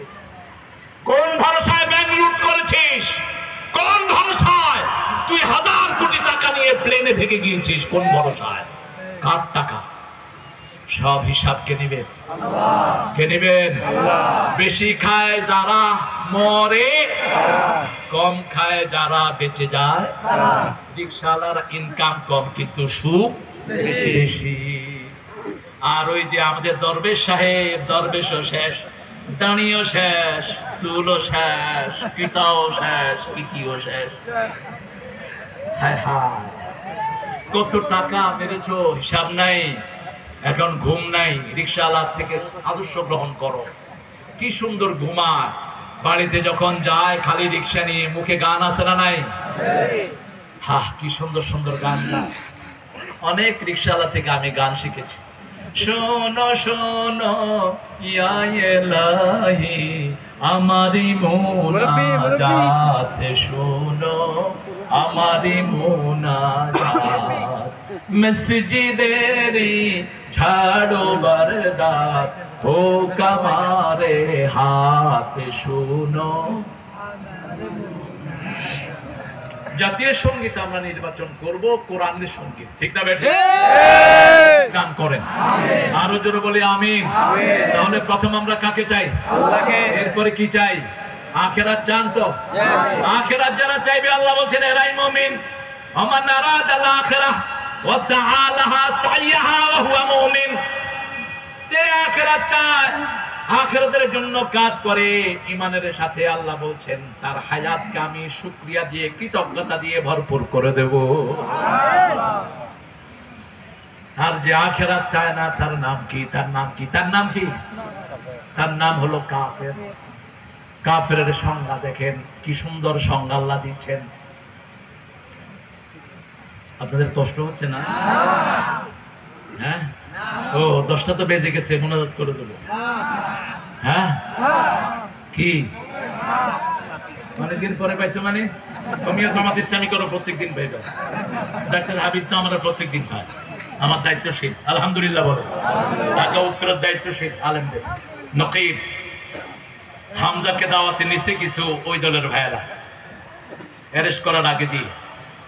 কোন ভরসায় ব্যাংক লুট করেছিস? কোন ভরসায় তুই 1000 কোটি টাকা নিয়ে প্লেনে ভেগে গিয়েছিস? কোন ভরসায়? কার টাকা? সব হিসাব কে নেবেন? কে নেবেন? বেশি খায় যারা মরে, কম খায় যারা বেঁচে যায়। রিকশাওয়ালার ইনকাম কম কিন্তু সুখ বেশি। আর ওই যে আমাদের দরবেশ সাহেব, দরবেশও শেষ, দাঁড়িয়েও শেষ, চুলও শেষ, কিতাও শেষ, কিতিও শেষ। হায় হায়, কত টাকা মেরেছো হিসাব নাই, এখন ঘুম নাই। রিকশাওয়ালার থেকে আদর্শ গ্রহণ করো। কি সুন্দর ঘুমায়, বাড়িতে যখন যায় খালি রিকশা নিয়ে, মুখে গান আছে না নাই? হ্যাঁ, কি সুন্দর সুন্দর গান গায়। অনেক রিকশাওয়ালা থেকে আমি গান শিখেছি। শোনো শোনো ইয়া ইলাহি আমারি মুনাজাত, শোনো আমারি মুনাজাত, মসজিদেরি ঝাড়ো বরদার হোক আমারে হাত, শোনো। জাতীয় সঙ্গীত আমরা নির্বাচন করব কোরআনের সঙ্গীত, ঠিক না বেঠে? গান করেন, আরো জোরে বলি আমিন। তাহলে প্রথম আমরা কাকে চাই? আল্লাহকে। এরপরে কি চাই? আখিরাত চান তো? আখিরাত যারা চাইবে আল্লাহ বলছেন এরাই মুমিন। আমান আরাদাল আখিরাহ ওয়া সাআলাহা সাইয়াহা ওয়া হুয়া মুমিন। যে আখিরাত চায়, আখিরাতের জন্য কাজ করে ঈমানের সাথে, আল্লাহ বলছেন তার হায়াতকে আমি শুকরিয়া দিয়ে, কৃতজ্ঞতা দিয়ে ভরপুর করে দেব। আর যে আখিরাত চায় না, তার নাম কি? তার নাম কি? তার নাম কি? তার নাম হলো কাফের। কাফেরের সংজ্ঞা দেখেন, কি সুন্দর সংজ্ঞা আল্লাহ দিচ্ছেন। আপনাদের কষ্ট হচ্ছে না? হ্যাঁ, ও 10টা তো বেজে গেছে, মোনাজাত করে দেবো। হ্যাঁ, কি অনেকদিন পরে পাইছে? মানে তুমিও জামাত ইসলামী করো, প্রত্যেকদিন পাইবে। ডাক্তার হাবিব তো আমরা প্রত্যেকদিন পাই। আমার দায়িত্বশীল, আলহামদুলিল্লাহ বলো। ঢাকা উত্তরের দায়িত্বশীল আলেমদের নকিব হামজাকে দাওয়াতে নিচে কিছু ওই দলের ভাইয়েরা অ্যারেস্ট করার আগে দিয়ে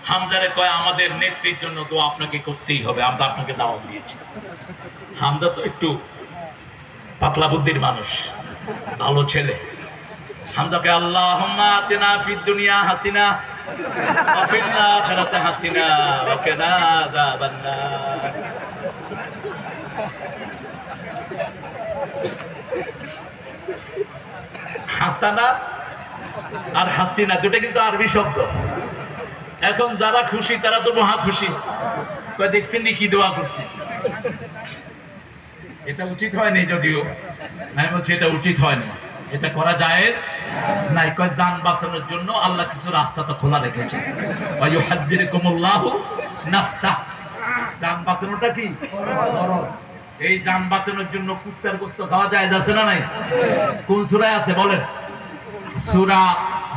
হামজারে কয় আমাদের নেত্রীর জন্য তো আপনাকে করতেই হবে, আমরা আপনাকে দাওয়াত দিয়েছি। হামজা তো একটু পাতলা বুদ্ধির মানুষ, ভালো ছেলে। হামজাকে আল্লাহুম্মা আতিনা ফিদ দুনিয়া হাসিনা ওয়া ফিল আখিরাতি হাসিনা ওয়া কিনা আযাবান নার। হাসানা আর হাসিনা দুটো কিন্তু আরবি শব্দ। এখন যারা খুশি তারা তো মহা খুশি, দেখছেন কি দোয়া করছে। এটা উচিত হয়নি, যদিও আমি বলছি এটা উচিত হয়নি, এটা করা জায়েজ নাই। কয় জান বাঁচানোর জন্য আল্লাহ কিছু রাস্তা তো খোলা রেখেছে। ওয়ায়ুহাজ্জিরুকুমুল্লাহু নাফসা, জান বাঁচানোটা কি ফরজ। এই জান বাঁচানোর জন্য কুত্তার গোশত খাওয়া জায়েজ আছে না নাই? কোন সূরায় আছে বলেন? সূরা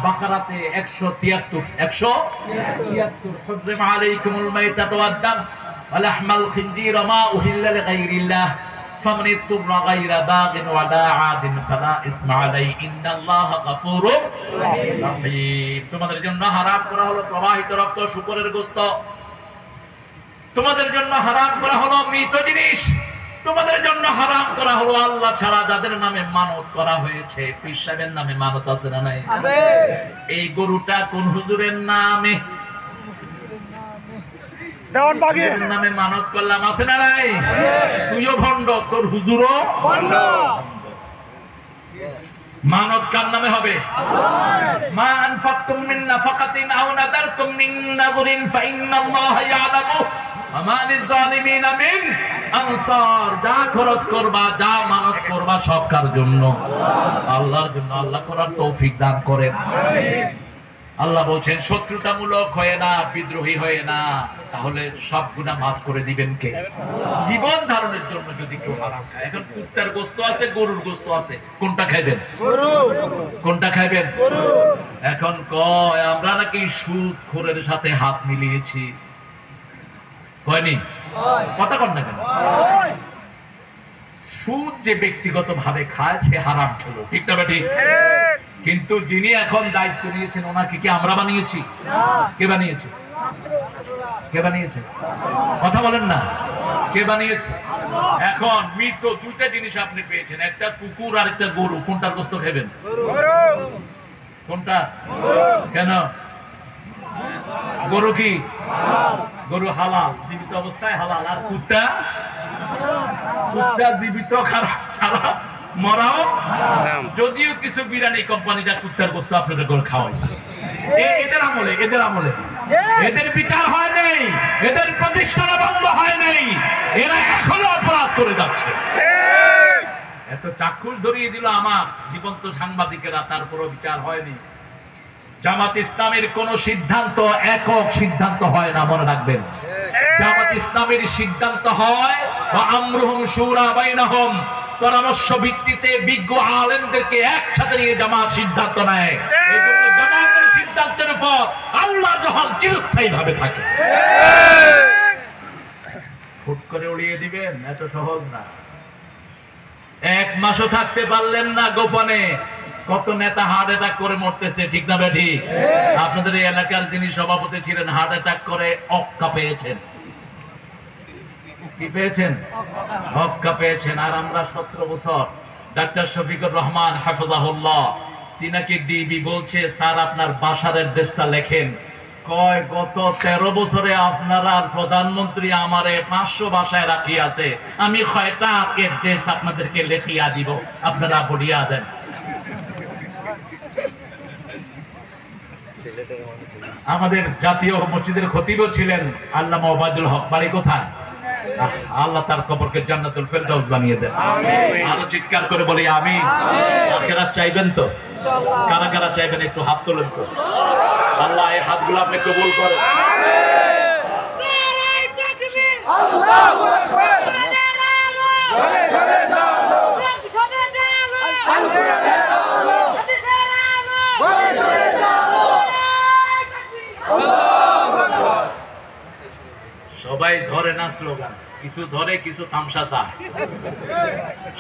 বাকারাতে 173 হুররিমা আলাইকুমুল মাইতাতু ওয়াদ-দাম ওয়া লাহমাল খিনজির মা উহিল্লা লিগাইরিল্লাহ ফামান ইত্তুরা গায়রা বাগিন ওয়া লা আদিন ফালা ইসমা আলাইহি ইন্নাল্লাহা গফুরুর রহিম। তোমাদের জন্য হারাম করা হলো প্রবাহিত রক্ত, শূকরের গোশত। তোমাদের জন্য হারাম করা হলো মৃত জিনিস। তোমাদের জন্য হারাম করা হলো আল্লাহ ছাড়া যাদের নামে মানত করা হয়েছে। পীর সাহেবের নামে মানত আছে না নাই? আছে। এই গরুটা কোন হুজুরের নামে? দেওয়ান বাগের নামে মানত করলাম, আছে না নাই? তুইও ভণ্ড, তোর হুজুরও ভণ্ড। মানত কার নামে হবে? মা আনফাকতুম মিন নাফাকাতিন আও নাদারতুম মিন নাযরিন ফাইন্নাল্লাহা ইয়ালামু ওয়া মা লিয-যালিমিনা মিন আনসার। যা খরচ করবা, যা মানত করবা, সব কার জন্য? আল্লাহর জন্য। আল্লাহ করার তৌফিক দান করেন। আল্লাহ বলছেন শত্রুতামূলক হয়ে না, বিদ্রোহী হয়ে না, তাহলে সব গুনাহ মাফ করে দিবেন কে? জীবন ধারণের জন্য যদি কেউ হারাম খায়। এখন কুত্তার গোশত আছে, গরুর গোশত আছে, কোনটা খাইবেন? গরু। কোনটা খাইবেন? গরু। এখন কয় আমরা নাকি সুদখোরের সাথে হাত মিলিয়েছি। কয়নি? কথা কন না কেন? সুদ যে ব্যক্তিগত ভাবে খায় সে হারাম খেলো, ঠিক না বেটি? কিন্তু যিনি এখন দায়িত্ব নিয়েছেন ওনাকে কি আমরা বানিয়েছি? কে বানিয়েছে? কে বানিয়েছে? কথা বলেন না, কে বানিয়েছে? এখন মৃত দুইটা জিনিস আপনি পেয়েছেন, একটা কুকুর আর একটা গরু। কোনটার গোশত খাবেন? কোনটা? কেন? গরু কি? গরু হালাল, জীবিত অবস্থায় হালাল। আর কুত্তা? কুত্তা জীবিত খারাপ, মরাও। যদিও কিছু বিরানি কোম্পানিটা কুত্তার গোশত আপনাদের করে খাওয়াইছে, এদের আমলে, এদের বিচার হয় নাই, এদের প্রতিষ্ঠান বন্ধ হয় নাই, এরা এখনো অপরাধ করে যাচ্ছে। এত চাক্ষুষ ধরিয়ে দিল আমার জীবন্ত সাংবাদিকেরা, তারপরও বিচার হয়নি। জামাত ইসলামের কোন সিদ্ধান্ত একক সিদ্ধান্ত হয় না, মনে রাখবেন। জামাত ইসলামের সিদ্ধান্ত হয় আমরুহুম শুরা বাইনাহুম, পরামর্শ ভিত্তিতে বিজ্ঞ আলেমদেরকে একসাথে নিয়ে জামাত সিদ্ধান্ত নেয়। এই জন্য জামাতের সিদ্ধান্তের উপর আল্লাহ যখন চিরস্থায়ী ভাবে থাকে। হুট করে উড়িয়ে দিবেন এত সহজ না। এক মাসও থাকতে পারলেন না গোপনে। কত নেতা হার্ট অ্যাটাক করে মরতেছে, ঠিক না বেঠি? আপনাদের এই এলাকার যিনি সভাপতি ছিলেন হার্ট অ্যাটাক করে অক্কা পেয়েছেন। কি পেয়েছেন? অক্কা পেয়েছেন। আর আমরা 17 বছর ডাক্তার শফিকুর রহমান হাফিজাহুল্লাহ, তিনাকে ডিবি বলছে স্যার আপনার বাসারের দেশটা লেখেন। কয় গত 13 বছরে আপনারা প্রধানমন্ত্রী আমারে 500 ভাষায় রাখি আছে, আমি কয়টা এর দেশ আপনাদেরকে লেখিয়া দিব, আপনারা বলিয়া দেন। আমাদের জাতীয় মসজিদের খতিবও ছিলেন আল্লামা ওবায়দুল হক, বাড়ি কোথায়? আল্লাহ তার কবরকে জান্নাতুল ফেরদাউস বানিয়ে দেন। আরো চিৎকার করে বলি আমিন। আখিরাত চাইবেন তো? কারা কারা চাইবেন একটু হাত তোলেন তো। আল্লাহ এই হাতগুলো আপনি কবুল করেন। আল্লাহু আকবার। সবাই ধরে না স্লোগান, কিছু ধরে কিছু তামসা চায়।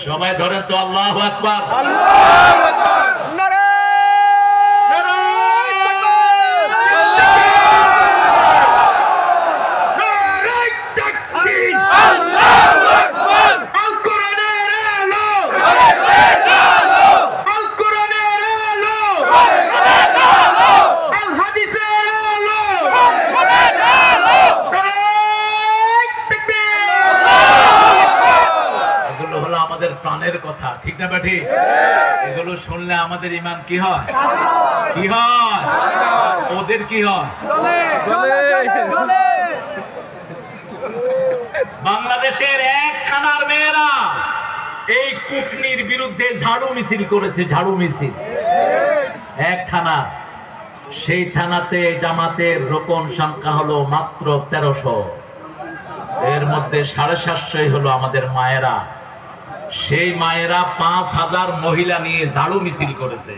সবাই ধরেন তো আল্লাহু আকবার। আল্লাহু আকবার। নারে নারে নারে তাকবীর। আল্লাহু আকবার। আল কোরআনের আলো, আলো আল কোরআনের আলো, আলো আল হাদিসের আলো, আলো। এগুলো হলো আমাদের প্রাণের কথা, ঠিক না বেঠি? এগুলো শুনলে আমাদের ঈমান কি হয়? কি হয়? ওদের কি হয়? বাংলাদেশের এক থানার মেয়েরা এই কুটনির বিরুদ্ধে ঝাড়ু মিছিল করেছে, ঝাড়ু মিছিল এক থানা। সেই থানাতে জামাতের রোকন সংখ্যা হলো মাত্র 1300, এর মধ্যে 750 হলো আমাদের মায়েরা। সেই মায়েরা 5000 মহিলা নিয়ে ঝাড়ু মিছিল করেছে।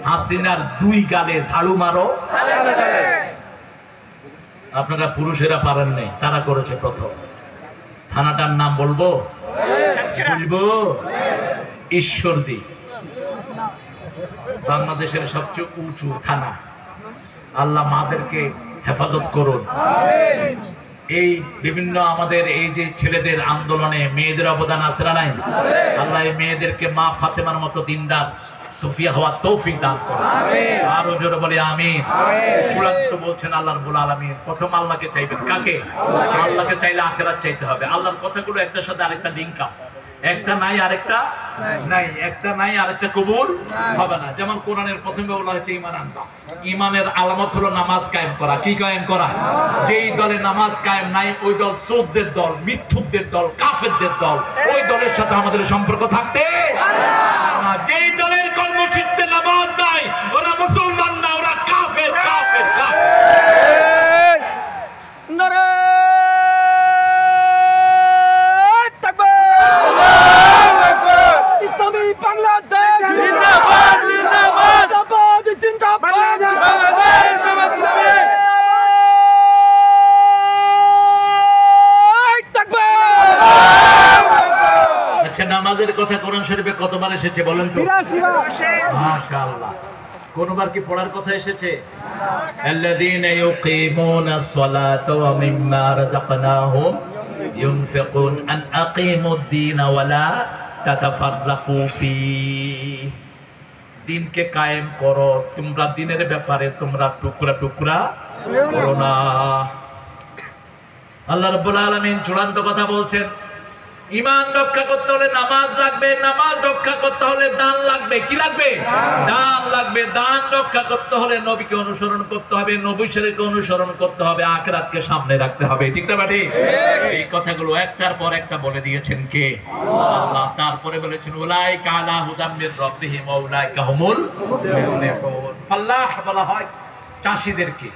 হাসিনার 2 গালে ঝাড়ু মারো। আপনারা পুরুষেরা পারেন নাই, তারা করেছে প্রথম। থানাটার নাম বলবো? ঈশ্বরদী, বাংলাদেশের সবচেয়ে উঁচু থানা। আল্লাহ মাদেরকে হেফাজত করুন। এই বিভিন্ন আমাদের এই যে ছেলেদের আন্দোলনে মেয়েদের অবদান আছে না নাই? আল্লাহ এই মেয়েদেরকে মা ফাতেমার মতো দিনদার সুফিয়া হওয়ার তৌফিক দান করুন। আরো জোরে বলি আমিন। চূড়ান্ত বলছেন আল্লাহ রাব্বুল আলামিন। প্রথম আল্লাহকে চাইবেন। কাকে? আল্লাহকে চাইলে আখিরাত চাইতে হবে। আল্লাহর কথাগুলো একটার সাথে আরেকটা লিংক আপ। একটা নাই আরেকটা নাই, একটা নাই আরেকটা কবুল হবে না। যেমন কোরআনের প্রথমে বলা হয়েছে ঈমান আনবা। ঈমানের আলামত হলো নামাজ কায়েম করা। কি কায়েম করা? যেই দলে নামাজ কায়েম নাই ওই দল চোরদের দল, মিথ্যুকদের দল, কাফেরদের দল। ওই দলের সাথে আমাদের সম্পর্ক থাকতে না। যেই দলের কর্মসূচিতে নামাজ নাই ওরা মুসলমান না, ওরা কাফের, কাফের, কাফের। নামাজের কথা কোরআন শরীফে কতবার এসেছে বলেন তো? মাশাআল্লাহ। কোনবার কি পড়ার কথা এসেছে? আল্লাযীনা ইউকিমুনাস সালাতা ওয়া মিম্মা রাযাকনাহুম ইউনফিকুন আন আকিমুদ-দীন ওয়া লা তাতাফাররাকু ফীহি। দ্বীনকে কায়েম করো, তোমরা দ্বীনের ব্যাপারে তোমরা টুকরা টুকরা করো না। আল্লাহ রাব্বুল আলামিন চূড়ান্ত কথা বলছেন। ঈমান রক্ষা করতে হলে নামাজ লাগবে, নামাজ রক্ষা করতে হলে দান লাগবে। কি লাগবে? দান লাগবে। দান রক্ষা করতে হলে নবীকে অনুসরণ করতে হবে, নবী শরীয়তকে অনুসরণ করতে হবে, আখিরাতকে সামনে রাখতে হবে। ঠিক না ভাই? এই কথাগুলো একটার পর একটা বলে দিয়েছেন কে? আল্লাহ। তারপরে বলেছেন উলাইকা আলা হুদাম মির রাব্বিহিম ওয়া উলাইকা হুমুল মুফলিহুন। ফালাহ বলা হয় চাষীদেরকে।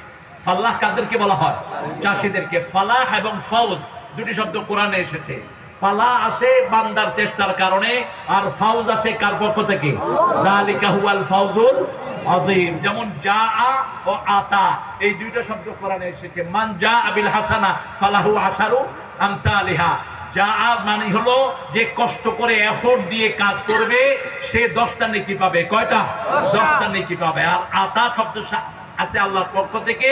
ফালাহ কাদেরকে বলা হয়? চাষীদেরকে। ফালাহ এবং ফাউজ দুটি শব্দ কোরআনে এসেছে। ফালা আছে বান্দার চেষ্টার কারণে, আর ফাউজ আছে কার পক্ষ থেকে? যালিকা হুয়াল ফাউজুল আযীম। যেমন জাআ ও আতা এই দুইটা শব্দ কোরআনে এসেছে। মান জাআ বিল হাসানা ফালাহু আশারু আমসালিহা। জাআ মানে হলো যে কষ্ট করে এফোর্ট দিয়ে কাজ করবে সে 10টা নেকি পাবে। কয়টা? 10টা নেকি পাবে। আর আতা শব্দ আছে আল্লাহর পক্ষ থেকে,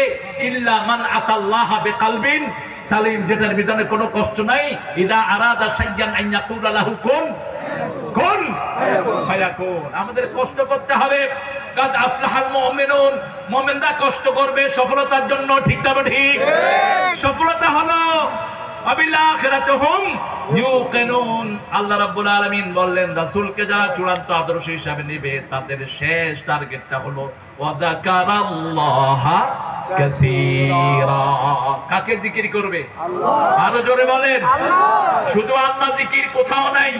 ইল্লা মান আতাল্লাহা বিকালবিন সালিম, যেটার ভিতরে কোনো কষ্ট নাই। ইদা আরাদা শাইয়ান আন ইয়াকুলা লাহু কুন কুন ফায়াকুন। আমাদের কষ্ট করতে হবে। কাদ আফলাহাল মুমিনুন, মুমিনরা কষ্ট করবে সফলতার জন্য। ঠিক না ঠিক? সফলতা হলো আবিল আখিরাতুহুম ইউকিনুন। আল্লাহ রাব্বুল আলামিন বললেন রাসূলকে যারা চূড়ান্ত আদর্শ হিসেবে নেবে তাদের শেষ টার্গেটটা হলো ওয়া যাকারাল্লাহা কাসীরা। কাকে জিকির করবে? আল্লাহ। আরো জোরে বলেন আল্লাহ। শুধু আল্লাহ জিকির কোথাও নাই।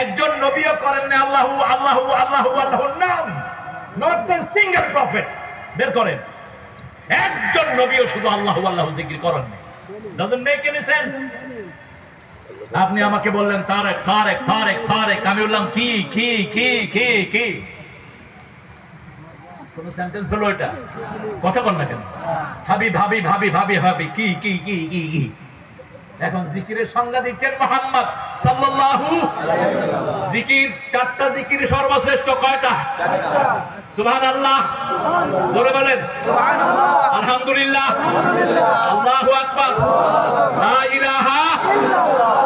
একজন নবীও করেন না আল্লাহু আল্লাহু আল্লাহু আল্লাহুর নাম। Not the single prophet. বের করেন একজন নবীও শুধু আল্লাহু আল্লাহু জিকির করেন না। doesn't make any sense। আপনি আমাকে বললেন তারেক তারেক তারেক তারেক, আমি বললাম কি কি কি কি কি? কোন সেন্টেন্স হলো এটা? কথা বল না কেন? ভাবি ভাবি ভাবি ভাবি ভাবি কি কি কি কি কি? এখন জিকিরের সংজ্ঞা দিচ্ছেন মুহাম্মদ সাল্লাল্লাহু আলাইহি ওয়াসাল্লাম। জিকির 4টা জিকির সর্বশ্রেষ্ঠ। কয়টা? 4টা। সুবহানাল্লাহ, জোরে বলেন সুবহানাল্লাহ, আলহামদুলিল্লাহ, আল্লাহু আকবার, লা ইলাহা ইল্লাল্লাহ।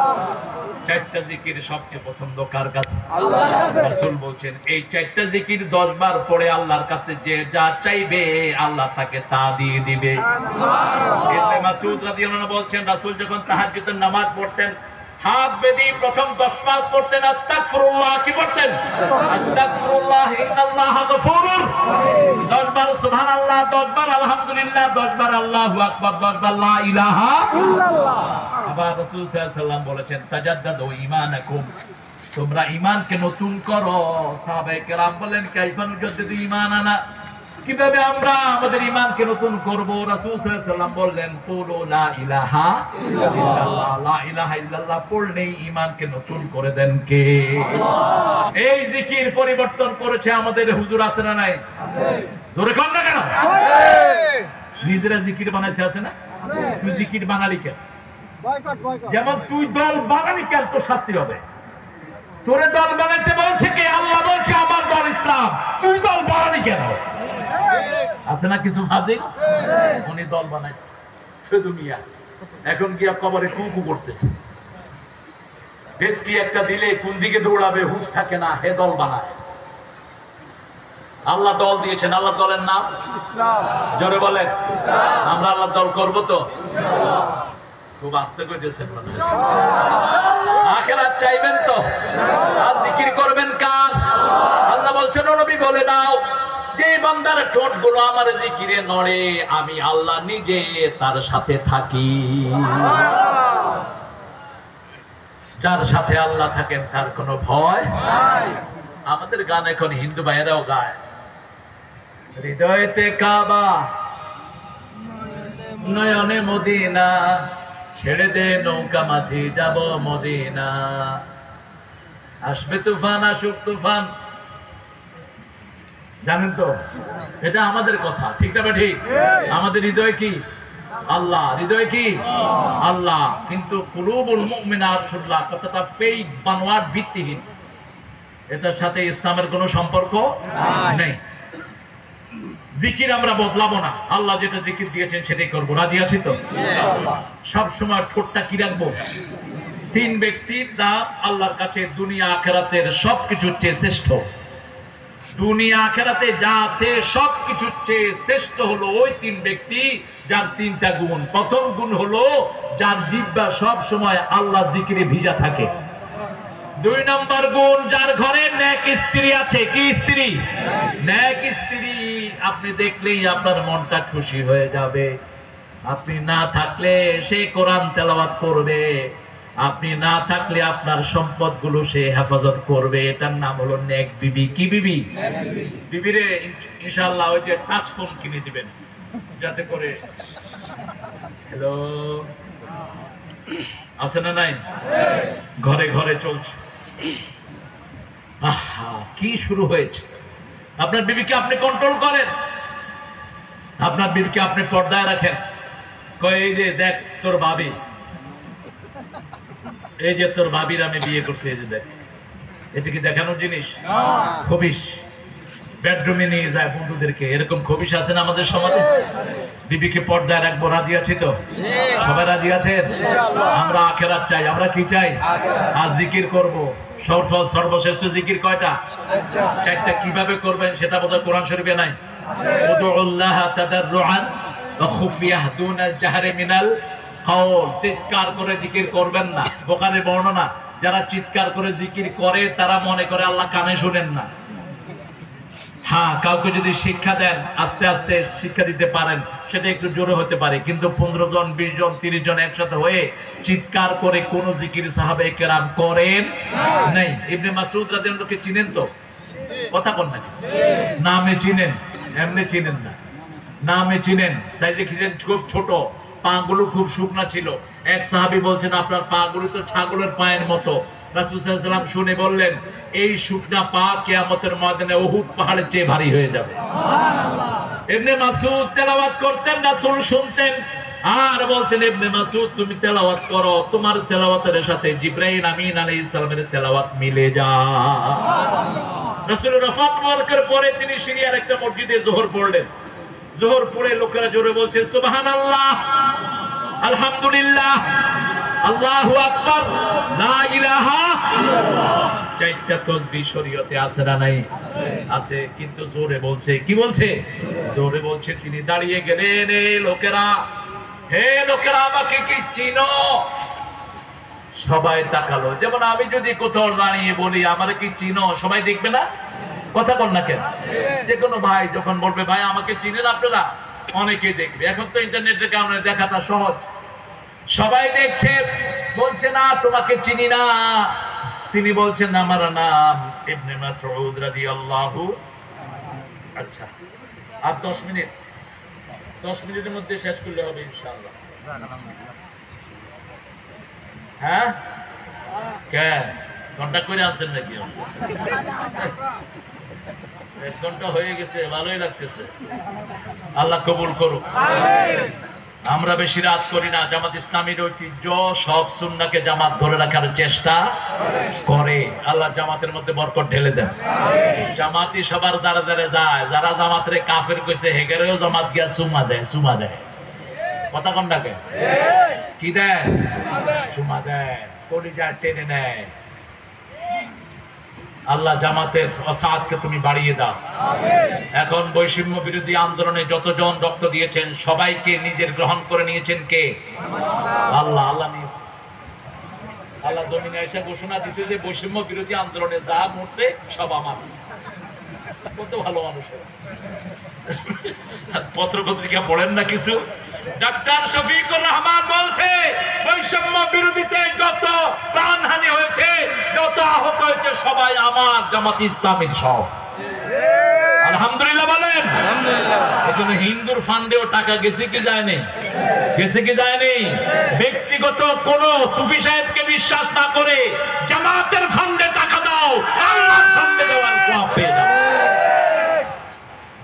4টা জিকির সবচেয়ে পছন্দ কার কাছে? আল্লাহর কাছে। রাসূল বলেন এই 4টা জিকির 10 বার পড়ে আল্লাহর কাছে যে যা চাইবে আল্লাহ তাকে তা দিয়ে দিবে। সুবহানাল্লাহ। ইবনে মাসউদ রাদিয়াল্লাহু আনহু বলেন রাসূল যখন তাহাজ্জুদের নামাজ পড়তেন হাত বেঁধে প্রথম 10 বার পড়তেন আস্তাগফিরুল্লাহ, কি পড়তেন? আস্তাগফিরুল্লাহ ইন্নাল্লাহা গফুরুর। 10 বার সুবহানাল্লাহ, 10 বার আলহামদুলিল্লাহ, 10 বার আল্লাহু আকবার, 10 বার লা ইলাহা ইল্লাল্লাহ। আবার রাসূল সাল্লাল্লাহু আলাইহি ওয়াসাল্লাম বলেছেন তাজাদ্দাদু ঈমানাকুম, তোমরা ঈমানকে নতুন করো। সাহাবায়ে কেরাম বলেন কাইফা নুজাদ্দিদু ঈমানানা, কিভাবে আমরা আমাদের ঈমানকে নতুন করব? রাসূল সাল্লাল্লাহু আলাইহি ওয়াসাল্লাম বললেন কুলু লা ইলাহা ইল্লাল্লাহ, লা ইলাহা ইল্লাল্লাহ পড়লেই ঈমানকে নতুন করে দেন কে? আল্লাহ। এই জিকির পরিবর্তন করেছে আমাদের হুজুর, আছে না নাই? আছে। জোরে কোন না কেন? আছে। নিজেরা জিকির বানাইছে, আছে না? আছে। তুই জিকির বানালি কেন? Boycott boycott. যেমন তুই দল বানালি কেন, তোর শাস্তি হবে। তোরে দল বানাইতে বলছে কে? আল্লাহ বলছে আমার দল ইসলাম, তুই দল বানালি কেন? আছে না কিছু ফাজিল? উনি দল বানাইছে শুধু মিয়া, এখন গিয়া কবরে কুকু করতেছে। বেশ কি একটা দিলে কোন দিকে দৌড়াবে হুঁশ থাকে না, হে দল বানায়। আল্লাহ দল দিয়েছেন, আল্লাহ দলের নাম ইসলাম। জোরে বলেন ইসলাম। আমরা আল্লাহ দল করব তো ইনশাআল্লাহ। খুব আস্তে কইতেছেন মনে হয়। আখিরাত চাইবেন তো? আর জিকির করবেন কার? আল্লাহ বলছেন ও নবী বলে দাও, যে বান্দার ঠোঁটগুলো আমার জিকিরে নড়ে, আমি আল্লাহ নিজে তার সাথে থাকি। যার সাথে আল্লাহ থাকেন তার কোনো ভয় নাই। আমাদের গান এখন হিন্দু ভাইয়েরাও গায়, হৃদয়তে কাবা নয়নে মদিনা, ছেড়ে দে নৌকা মাঝি যাব মদিনা, আসবে তুফান আসুক তুফান। জানেন তো এটা আমাদের কথা, ঠিক না? ঠিক। আমাদের হৃদয় কি? আল্লাহ। হৃদয় কি? আল্লাহ। কিন্তু কুলুবুল মুমিনাত শুল্লাহ, কথাটা ফেক বানোয়াট ভিত্তিহীন, এটার সাথে ইসলামের কোনো সম্পর্ক নেই। জিকির আমরা বদলাবো না, আল্লাহ যেটা জিকির দিয়েছেন সেটাই করবো। রাজি আছি তো? সব সময় ঠোঁটটা কি রাখবো? 3 ব্যক্তির দাম আল্লাহর কাছে দুনিয়া আখিরাতের সবকিছুর চেয়ে শ্রেষ্ঠ। দুনিয়া আখিরাতে যা আছে সবকিছুর চেয়ে শ্রেষ্ঠ হলো ওই 3 ব্যক্তি যার 3টা গুণ। প্রথম গুণ হলো যার জিহ্বা সব সময় আল্লাহ জিকিরে ভিজা থাকে। 2 নম্বর গুণ যার ঘরে নেক স্ত্রী আছে। কি স্ত্রী? নেক স্ত্রী। আপনি দেখলেই আপনার মনটা খুশি হয়ে যাবে। আপনি না থাকলে সে কোরআন তেলাওয়াত করবে, আপনি না থাকলে আপনার সম্পদগুলো সে হেফাজত করবে। এটার নাম হলো নেক বিবি। কি বিবি? বিবিরে ইনশাআল্লাহ ওই যে টাচ ফোন কিনে দিবেন, যাতে করে হ্যালো আছে না নাই? ঘরে ঘরে চলছে। আহা কি শুরু হয়েছে! আপনার বিবিকে আপনি কন্ট্রোল করেন, আপনার বিবিকে আপনি পর্দায় রাখেন। কয় এই যে দেখ তোর ভাবি, এই যে তোর ভাবির আমি বিয়ে করছি, এই যে দেখ। এটা কি দেখানোর জিনিস? খবিশ বেডরুমে নিয়ে যায় বন্ধুদেরকে, এরকম খবিশ আছে না আমাদের সমাজে? বিবিকে পর্দায় রাখবো। রাজি আছি তো? সবাই রাজি আছেন? আমরা আখিরাত চাই। আমরা কি চাই? আর জিকির করব। সর্বশ্রেষ্ঠ জিকির কয়টা? 4টা। কিভাবে করবেন সেটা বোধহয় কোরআন শরীফে নাই। উদুল্লাহ তাদাররুআন ওয়া খুফিয়াহ দুনাল জাহরি মিনাল কাউল। চিৎকার করে জিকির করবেন না। বুখারীর বর্ণনা, যারা চিৎকার করে জিকির করে তারা মনে করে আল্লাহ কানে শুনেন না। হ্যাঁ, কাউকে যদি শিক্ষা দেন, আস্তে আস্তে শিক্ষা দিতে পারেন, সেটা একটু জোরে হতে পারে। কিন্তু 15 জন 20 জন 30 জন একসাথে হয়ে চিৎকার করে কোন জিকির সাহাবায়ে কেরাম করেন নাই। ইবনে মাসউদ রাদিয়াল্লাহু আনহু চিনেন তো? কথা বল না। নামে চিনেন, এমনি চিনেন না। নামে চিনেন। সাইজে ছিলেন খুব ছোট, পাগুলো খুব শুকনা ছিল। এক সাহাবী বলছেন আপনার পাগুলো তো ছাগলের পায়ের মতো। রাসূল সাল্লাল্লাহু আলাইহি ওয়াসাল্লাম শুনে বললেন এই শুকনা পা কিয়ামতের ময়দানে উহুদ পাহাড়ের চেয়ে ভারী হয়ে যাবে। সুবহানাল্লাহ। ইবনে মাসউদ তেলাওয়াত করতেন, রাসূল শুনতেন আর বলতেন ইবনে মাসউদ তুমি তেলাওয়াত করো, তোমার তেলাওয়াতের সাথে জিবরাইল আমিন আলাইহিস সালামের তেলাওয়াত মিলে যায়। সুবহানাল্লাহ। রাসূল রাফাত ওয়ারকার পরে তিনি সিরিয়ার একটা মসজিদে যোহর পড়লেন। যোহর পড়ে লোকেরা জোরে বলছে সুবহানাল্লাহ, আলহামদুলিল্লাহ, আল্লাহু আকবার, লা ইলাহা ইল্লাল্লাহ। 4টা তাসবিহ শরীয়তে আছে না নাই? আছে। কিন্তু জোরে বলছে। কি বলছে? জোরে বলছে। তিনি দাঁড়িয়ে গেলেন, এই লোকেরা, হে লোকেরা আমাকে কি চিনো? সবাই তাকালো। যেমন আমি যদি কোথাও দাঁড়িয়ে বলি আমারে কি চিনো, সবাই দেখবে না? কথা বল না কেন? যে কোনো ভাই যখন বলবে ভাই আমাকে চিনেন আপনারা, অনেকেই দেখবে। এখন তো ইন্টারনেটের কারণে দেখাটা সহজ, সবাই দেখছে। বলছে না তোমাকে চিনি না। তিনি বলছেন আমার নাম ইবনে মাসউদ রাদিয়াল্লাহু। আচ্ছা, আর 10 মিনিট, 10 মিনিটের মধ্যে শেষ করলে হবে ইনশাআল্লাহ। হ্যাঁ, কেন ঘন্টা করে আনছেন নাকি? 1 ঘন্টা হয়ে গেছে, ভালোই লাগতেছে। আল্লাহ কবুল করুক। আমরা বেশি রাত করি না। জামাত ইসলামীর ঐতিহ্য সব সুন্নাহকে জামাত ধরে রাখার চেষ্টা করে। আল্লাহ জামাতের মধ্যে বরকত ঢেলে দেন। জামাতি সবার দ্বারা দ্বারা যায়। যারা জামাতরে কাফের কইছে হেগেরেও জামাত গিয়া চুমা দেয়, চুমা দেয়। কথা কন না কেন? কি দেয়? চুমা দেয়, কলিজা টেনে নেয়। আল্লাহ জামাতের ওসাআতকে তুমি বাড়িয়ে দাও। এখন বৈষম্য বিরোধী আন্দোলনে যতজন রক্ত দিয়েছেন সবাইকে নিজের গ্রহণ করে নিয়েছেন কে? আল্লাহ। আল্লাহ নিয়েছেন। আল্লাহ জমিনে এসে ঘোষণা দিয়েছে যে বৈষম্য বিরোধী আন্দোলনে যা মরছে সব আমার। কত ভালো মানুষ। পত্র পত্রিকা পড়েন না কিছু? ডাক্তার শফিকুর রহমান বলছে বৈষম্য বিরোধীতে যত প্রাণহানি হয়েছে, যত আহত হয়েছে সবাই আমার জামাত ইসলামীর সব। আলহামদুলিল্লাহ বলেন। এজন্য হিন্দুর ফান্ডেও টাকা গেছে কি যায়নি? গেছে কি যায়নি? ব্যক্তিগত কোন সুফি সাহেবকে বিশ্বাস না করে জামাতের ফান্ডে টাকা দাও, আল্লাহর ফান্ডে দেওয়ার সওয়াব পেয়ে যাও।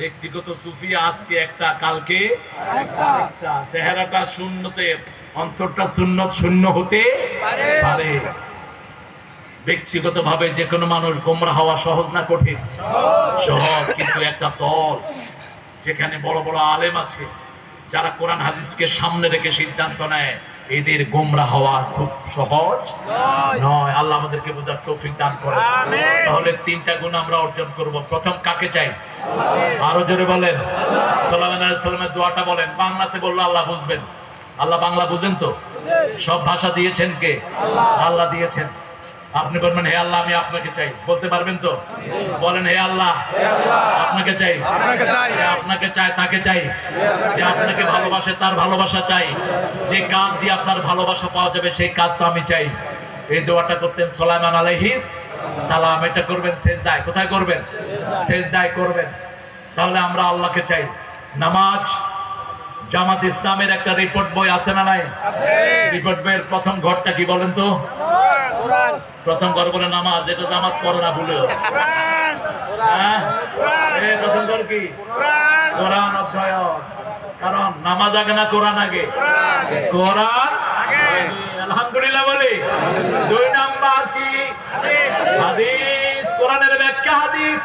ব্যক্তিগত সুফি আজকে একটা, কালকে একটা। চেহারাটা শূন্যতে, অন্তরটা সুন্নত শূন্য হতে পারে। ব্যক্তিগত ভাবে যে কোনো মানুষ গোমরা হওয়া সহজ না কঠিন? সহজ। কিন্তু একটা দল যেখানে বড় বড় আলেম আছে, যারা কোরআন হাদিসকে সামনে রেখে সিদ্ধান্ত নেয়, এদের গোমরা হওয়া খুব সহজ নয়। আল্লাহ আমাদেরকে বোঝার তৌফিক দান করেন। তাহলে 3টা গুণ আমরা অর্জন করব। প্রথম কাকে চাই? আরো জোরে বলেন। সাল্লাল্লাহু আলাইহি ওয়াসাল্লামের দোয়াটা বলেন। বাংলাতে বললে আল্লাহ বুঝবেন। আল্লাহ বাংলা বুঝেন তো? সব ভাষা দিয়েছেন কে? আল্লাহ দিয়েছেন। আপনি বলবেন হে আল্লাহ আমি আপনাকে চাই, বলতে পারবেন তো? বলেন হে আল্লাহ আপনাকে চাই, আপনাকে চাই, তাকে চাই যে আপনাকে ভালোবাসে, তার ভালোবাসা চাই। যে কাজ দিয়ে আপনার ভালোবাসা পাওয়া যাবে সেই কাজ তো আমি চাই। এই দোয়াটা করতেন সুলাইমান আলাইহিস সালাম। এটা করবেন সেজদায়। কোথায় করবেন? সেজদায় করবেন। তাহলে আমরা আল্লাহকে চাই। নামাজ, জামাত ইসলামের একটা রিপোর্ট বই আছে না নাই? রিপোর্ট বইয়ের প্রথম ঘরটা কি বলেন তো? প্রথম ঘর বলে নামাজ। এটা জামাত করে না ভুলেও। প্রথম ঘর কি? কোরআন অধ্যয়ন। কারণ নামাজ আগে না কোরআন আগে? কোরআন আলহামদুলিল্লাহ বলি। 2 নাম্বার কি? হাদিস। কোরআনের ব্যাখ্যা হাদিস।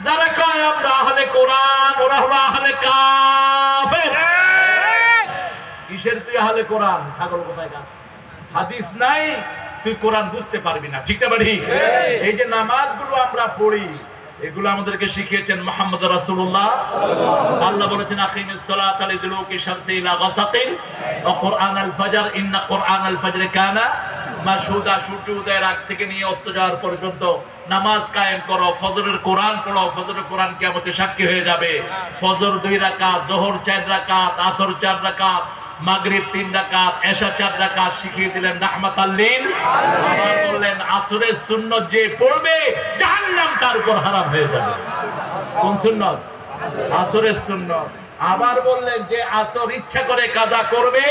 যারা কয় আমরা আহলে কোরআন, ওরা হলো আহলে কাফের। কিসের তুই আহলে কোরআন? ছাগল কোথায় গা? হাদিস নাই, তুই কোরআন বুঝতে পারবি না। ঠিক না বাড়ি? এই যে নামাজগুলো আমরা পড়ি, এগুলো আমাদেরকে শিখিয়েছেন মুহাম্মদ রাসূলুল্লাহ। আল্লাহ বলেছেন আকিমিস সালাতা লিদুলুকি শামসি ইলা গাসাকিন ওয়া কুরআনাল ফাজর ইন্না কুরআনাল ফাজরি কানা মাশহুদা। সূর্য উদয়ের আগ থেকে নিয়ে অস্ত যাওয়ার পর্যন্ত নামাজ কায়েম করো। ফজরের কোরআন পড়ো। ফজরের কোরআন কিয়ামতে সাক্ষী হয়ে যাবে। ফজর 2 রাকাত, যোহর 4 রাকাত, আসর 4 রাকাত, মাগরিব 3 রাকাত, এশা 4 রাকাত শিখিয়ে দিলেন রাহমাতাল লিল। আবার বললেন আসরের সুন্নাত যে পড়বে জাহান্নাম তার উপর হারাম হয়ে যাবে। কোন সুন্নাত? আসরের সুন্নাত। আবার বললেন যে আসর ইচ্ছা করে কাজা করবে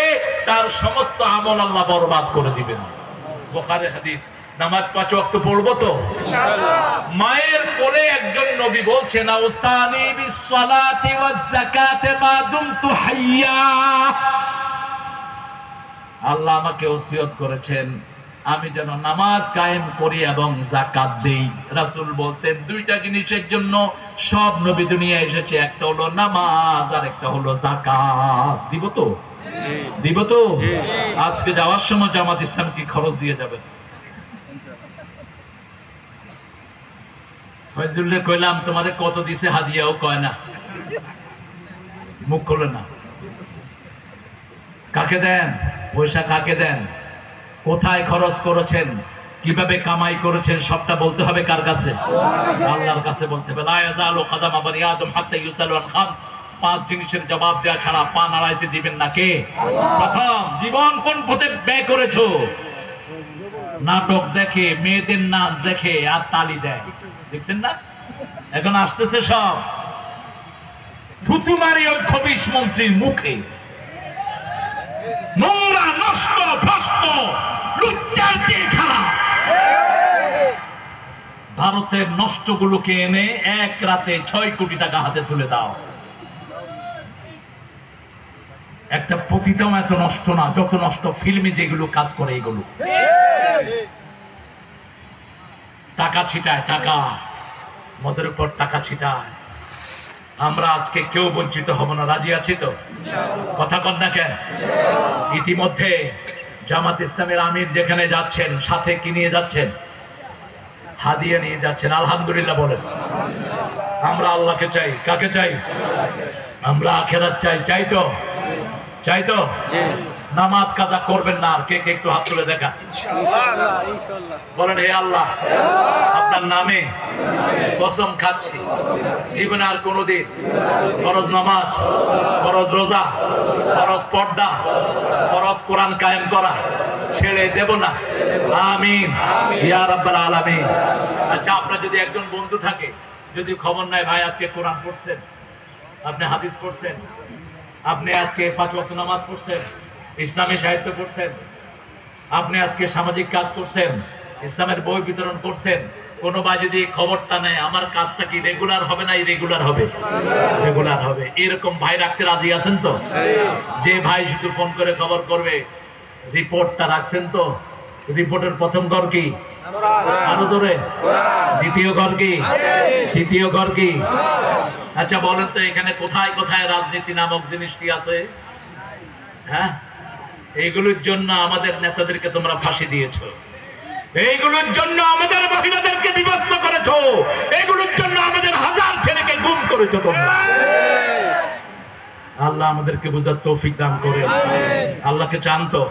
তার সমস্ত আমল আল্লাহ বরবাদ করে দিবেন। বুখারী হাদিস। নামাজ 5 ওয়াক্ত পড়বো তো ইনশাআল্লাহ। মায়ের কোলে একজন নবী বলছেন আউসানি বিসসালাতি ওয়াজ যাকাতি মা দুমতু হাইয়া। আল্লাহ আমাকে ওসিয়ত করেছেন আমি যেন নামাজ কায়েম করি এবং যাকাত দেই। রাসূল বলতেন 2টা জিনিসের জন্য সব নবী দুনিয়ায় এসেছে, একটা হলো নামাজ আর একটা হলো যাকাত। দিব তো? দিব তো? আজকে যাওয়ার সময় জামাত ইসলাম কি খরচ দিয়ে যাবেন? ফয়জুল্লাহ কইলাম তোমারে কত দিছে হাদিয়াও কয় না, মুখ খোলে না। কাকে দেন পয়সা? কাকে দেন? কোথায় খরচ করেছেন, কিভাবে কামাই করেছেন, সবটা বলতে হবে কার কাছে? আল্লাহর কাছে বলতে হবে। লা ইয়াজালু কাদামা বানি আদম হাত্তা ইউসালু আন খামস, 5 জিনিসের জবাব দেওয়া ছাড়া পা নাড়াইতে দিবেন না কে? প্রথম, জীবন কোন পথে ব্যয় করেছো? নাটক দেখে, মেয়েদের নাচ দেখে আর তালি দেয়, দেখছেন না? এখন আসতেছে সব থুতুমারি ওই খবিশ মন্ত্রীর মুখে, নোংরা, নষ্ট, ভ্রষ্ট, লুচ্চার চেয়ে খারাপ। ভারতের নষ্টগুলোকে এনে এক রাতে 6 কোটি টাকা হাতে তুলে দাও। একটা পতিতাম এত নষ্ট না যত নষ্ট ফিল্মে যেগুলো কাজ করে এগুলো। টাকা ছিটায়, টাকা, মদের উপর টাকা ছিটায়। আমরা আজকে কেউ বঞ্চিত হব না, রাজি আছি তো? কথা কন না কেন? ইতিমধ্যে জামাত ইসলামের আমির যেখানে যাচ্ছেন, সাথে কি নিয়ে যাচ্ছেন? হাদিয়া নিয়ে যাচ্ছেন। আলহামদুলিল্লাহ বলেন। আমরা আল্লাহকে চাই, কাকে চাই? আমরা আখিরাত চাই, চাই তো? চাই তো? নামাজ কাজা করবেন না। আর কে কে একটু হাত তুলে দেখা বলেন, হে আল্লাহ, আপনার নামে কসম খাচ্ছি, জীবনে আর কোনোদিন ফরজ নামাজ, ফরজ রোজা, ফরজ পর্দা, ফরজ কোরআন কায়েম করা ছেড়ে দেব না। আমিন ইয়া রাব্বাল আলামিন। আচ্ছা, আপনার যদি একজন বন্ধু থাকে, যদি খবর নাই, ভাই আজকে কোরআন পড়ছেন, আপনি হাদিস পড়ছেন, আপনি আজকে 5 ওয়াক্ত নামাজ পড়ছেন, ইসলামী সাহিত্য পড়ছেন, আপনি আজকে সামাজিক কাজ করছেন, ইসলামের বই বিতরণ করছেন, কোনো ভাই যদি খবরটা নেয়, আমার কাজটা কি রেগুলার হবে না ইরেগুলার হবে? রেগুলার হবে। এরকম ভাই রাখতে রাজি আছেন তো? যে ভাই শুধু ফোন করে খবর করবে, রিপোর্টটা রাখছেন তো? রিপোর্টের প্রথম ঘর কি? আরো ধরে। দ্বিতীয় ঘর কি? তৃতীয় ঘর কি? আচ্ছা বলেন তো, এখানে কোথায় কোথায় রাজনীতি নামক জিনিসটি আছে? হ্যাঁ, এইগুলোর জন্য আমাদের নেতাদেরকে তোমরা ফাঁসি দিয়েছো, এইগুলোর জন্য আমাদের মহিলাদেরকে বিভক্ত করেছো, এইগুলোর জন্য আমাদের হাজার ছেলেকে গুম করেছো তোমরা। আল্লাহ আমাদেরকে বুঝার তৌফিক দান করে। আল্লাহকে চান তো?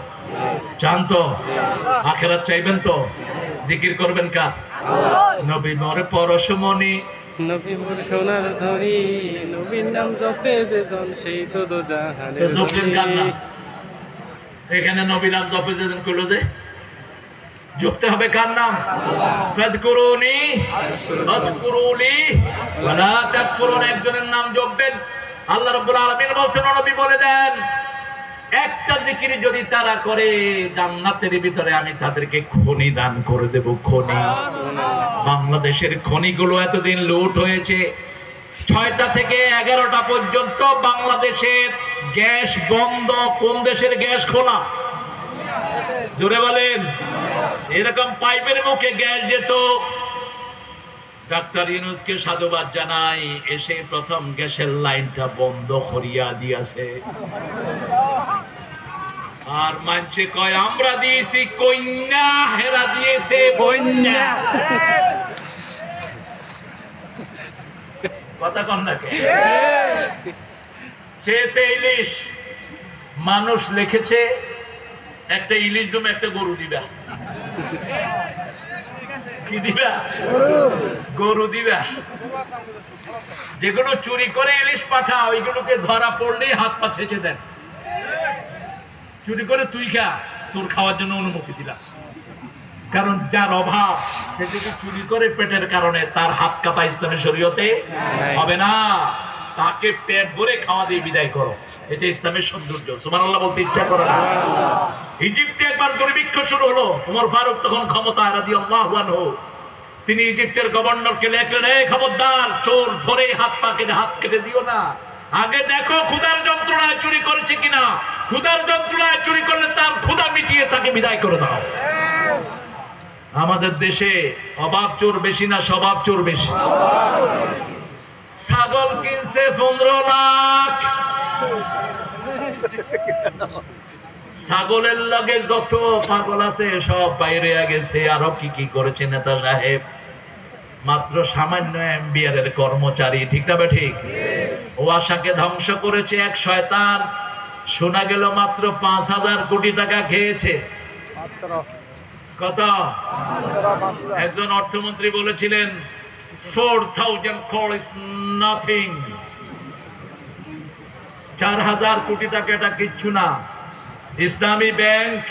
চান তো? আখিরাত চাইবেন তো? জিকির করবেন কার? নবী মোর পরশমণি, নবী মোর সোনার ধরি, নবীর নাম জপে যে জন সেই তো দোজাহানের ধনী। এখানে নবীর নাম জপে যে জন কইলো যে জপতে হবে কার নাম? ফাযকুরুনি আযকুরুলি ওয়া লা তাকফুরুন। একজনের নাম জপবেন। আল্লাহ রাব্বুল আলামিন বলছেন, নবী বলে দেন, একটা জিকির যদি তারা করে, জান্নাতের ভিতরে আমি তাদেরকে খনি দান করে দেব। খনি। বাংলাদেশের খনিগুলো এতদিন লুট হয়েছে। 6টা থেকে 11টা পর্যন্ত বাংলাদেশের গ্যাস বন্ধ। কোন দেশের গ্যাস খোলা? জোরে বলেন। এরকম পাইপের মুখে গ্যাস যেত। ডাক্তার ইউনূসকে সাধুবাদ জানাই, এসে প্রথম গ্যাসের লাইনটা বন্ধ করিয়া দিয়েছে। আর মানছে কয় আমরা দিয়েছি কন্যা, হেরা দিয়েছে বন্যা। কথা কম নাকি? খেয়েছে ইলিশ। মানুষ লিখেছে একটা ইলিশ দুমে একটা গরু দিবা। কি দিবা? গরু দিবা। যেগুলো চুরি করে ইলিশ পাঠা, ওইগুলোকে ধরা পড়লেই হাত পা ছেঁচে দেন। চুরি করে তুই খা, তোর খাওয়ার জন্য অনুমতি দিলাম। কারণ যার অভাব, সে যদি চুরি করে পেটের কারণে, তার হাত কাটা ইসলামের শরীয়তে হবে না। তাকে পেট ভরে খাওয়া দিয়ে বিদায় করো। এটা ইসলামের সৌন্দর্য। সুবহানাল্লাহ বলতে ইচ্ছা করে না? ইজিপ্টে একবার দুর্ভিক্ষ শুরু হলো। ওমর ফারুক তখন ক্ষমতায়, রাদিয়াল্লাহু আনহু। তিনি ইজিপ্টের গভর্নরকে লেখলেন, এই খবরদার, চোর ধরে হাত পা কেটে, হাত কেটে দিও না, আগে দেখো ক্ষুধার যন্ত্রণায় চুরি করেছে কিনা। ক্ষুধার যন্ত্রণায় চুরি করলে তার ক্ষুধা মিটিয়ে তাকে বিদায় করে দাও। আমাদের দেশে অভাব চোর বেশি না স্বভাব চোর বেশি? ছাগল কিনছে 15 লাখ। ছাগলের লগে যত পাগল আছে সব বাইরে গেছে। আরো কি কি করেছে নেতা সাহেব? মাত্র সামান্য এমবিআর এর কর্মচারী, ঠিক না ঠিক? ও আশাকে ধ্বংস করেছে এক শয়তান। শোনা গেল মাত্র 5,000 কোটি টাকা খেয়েছে। কত? একজন অর্থমন্ত্রী বলেছিলেন 4000 crore is nothing, 4000 কোটি টাকা এটা কিচ্ছু না। ইসলামী ব্যাংক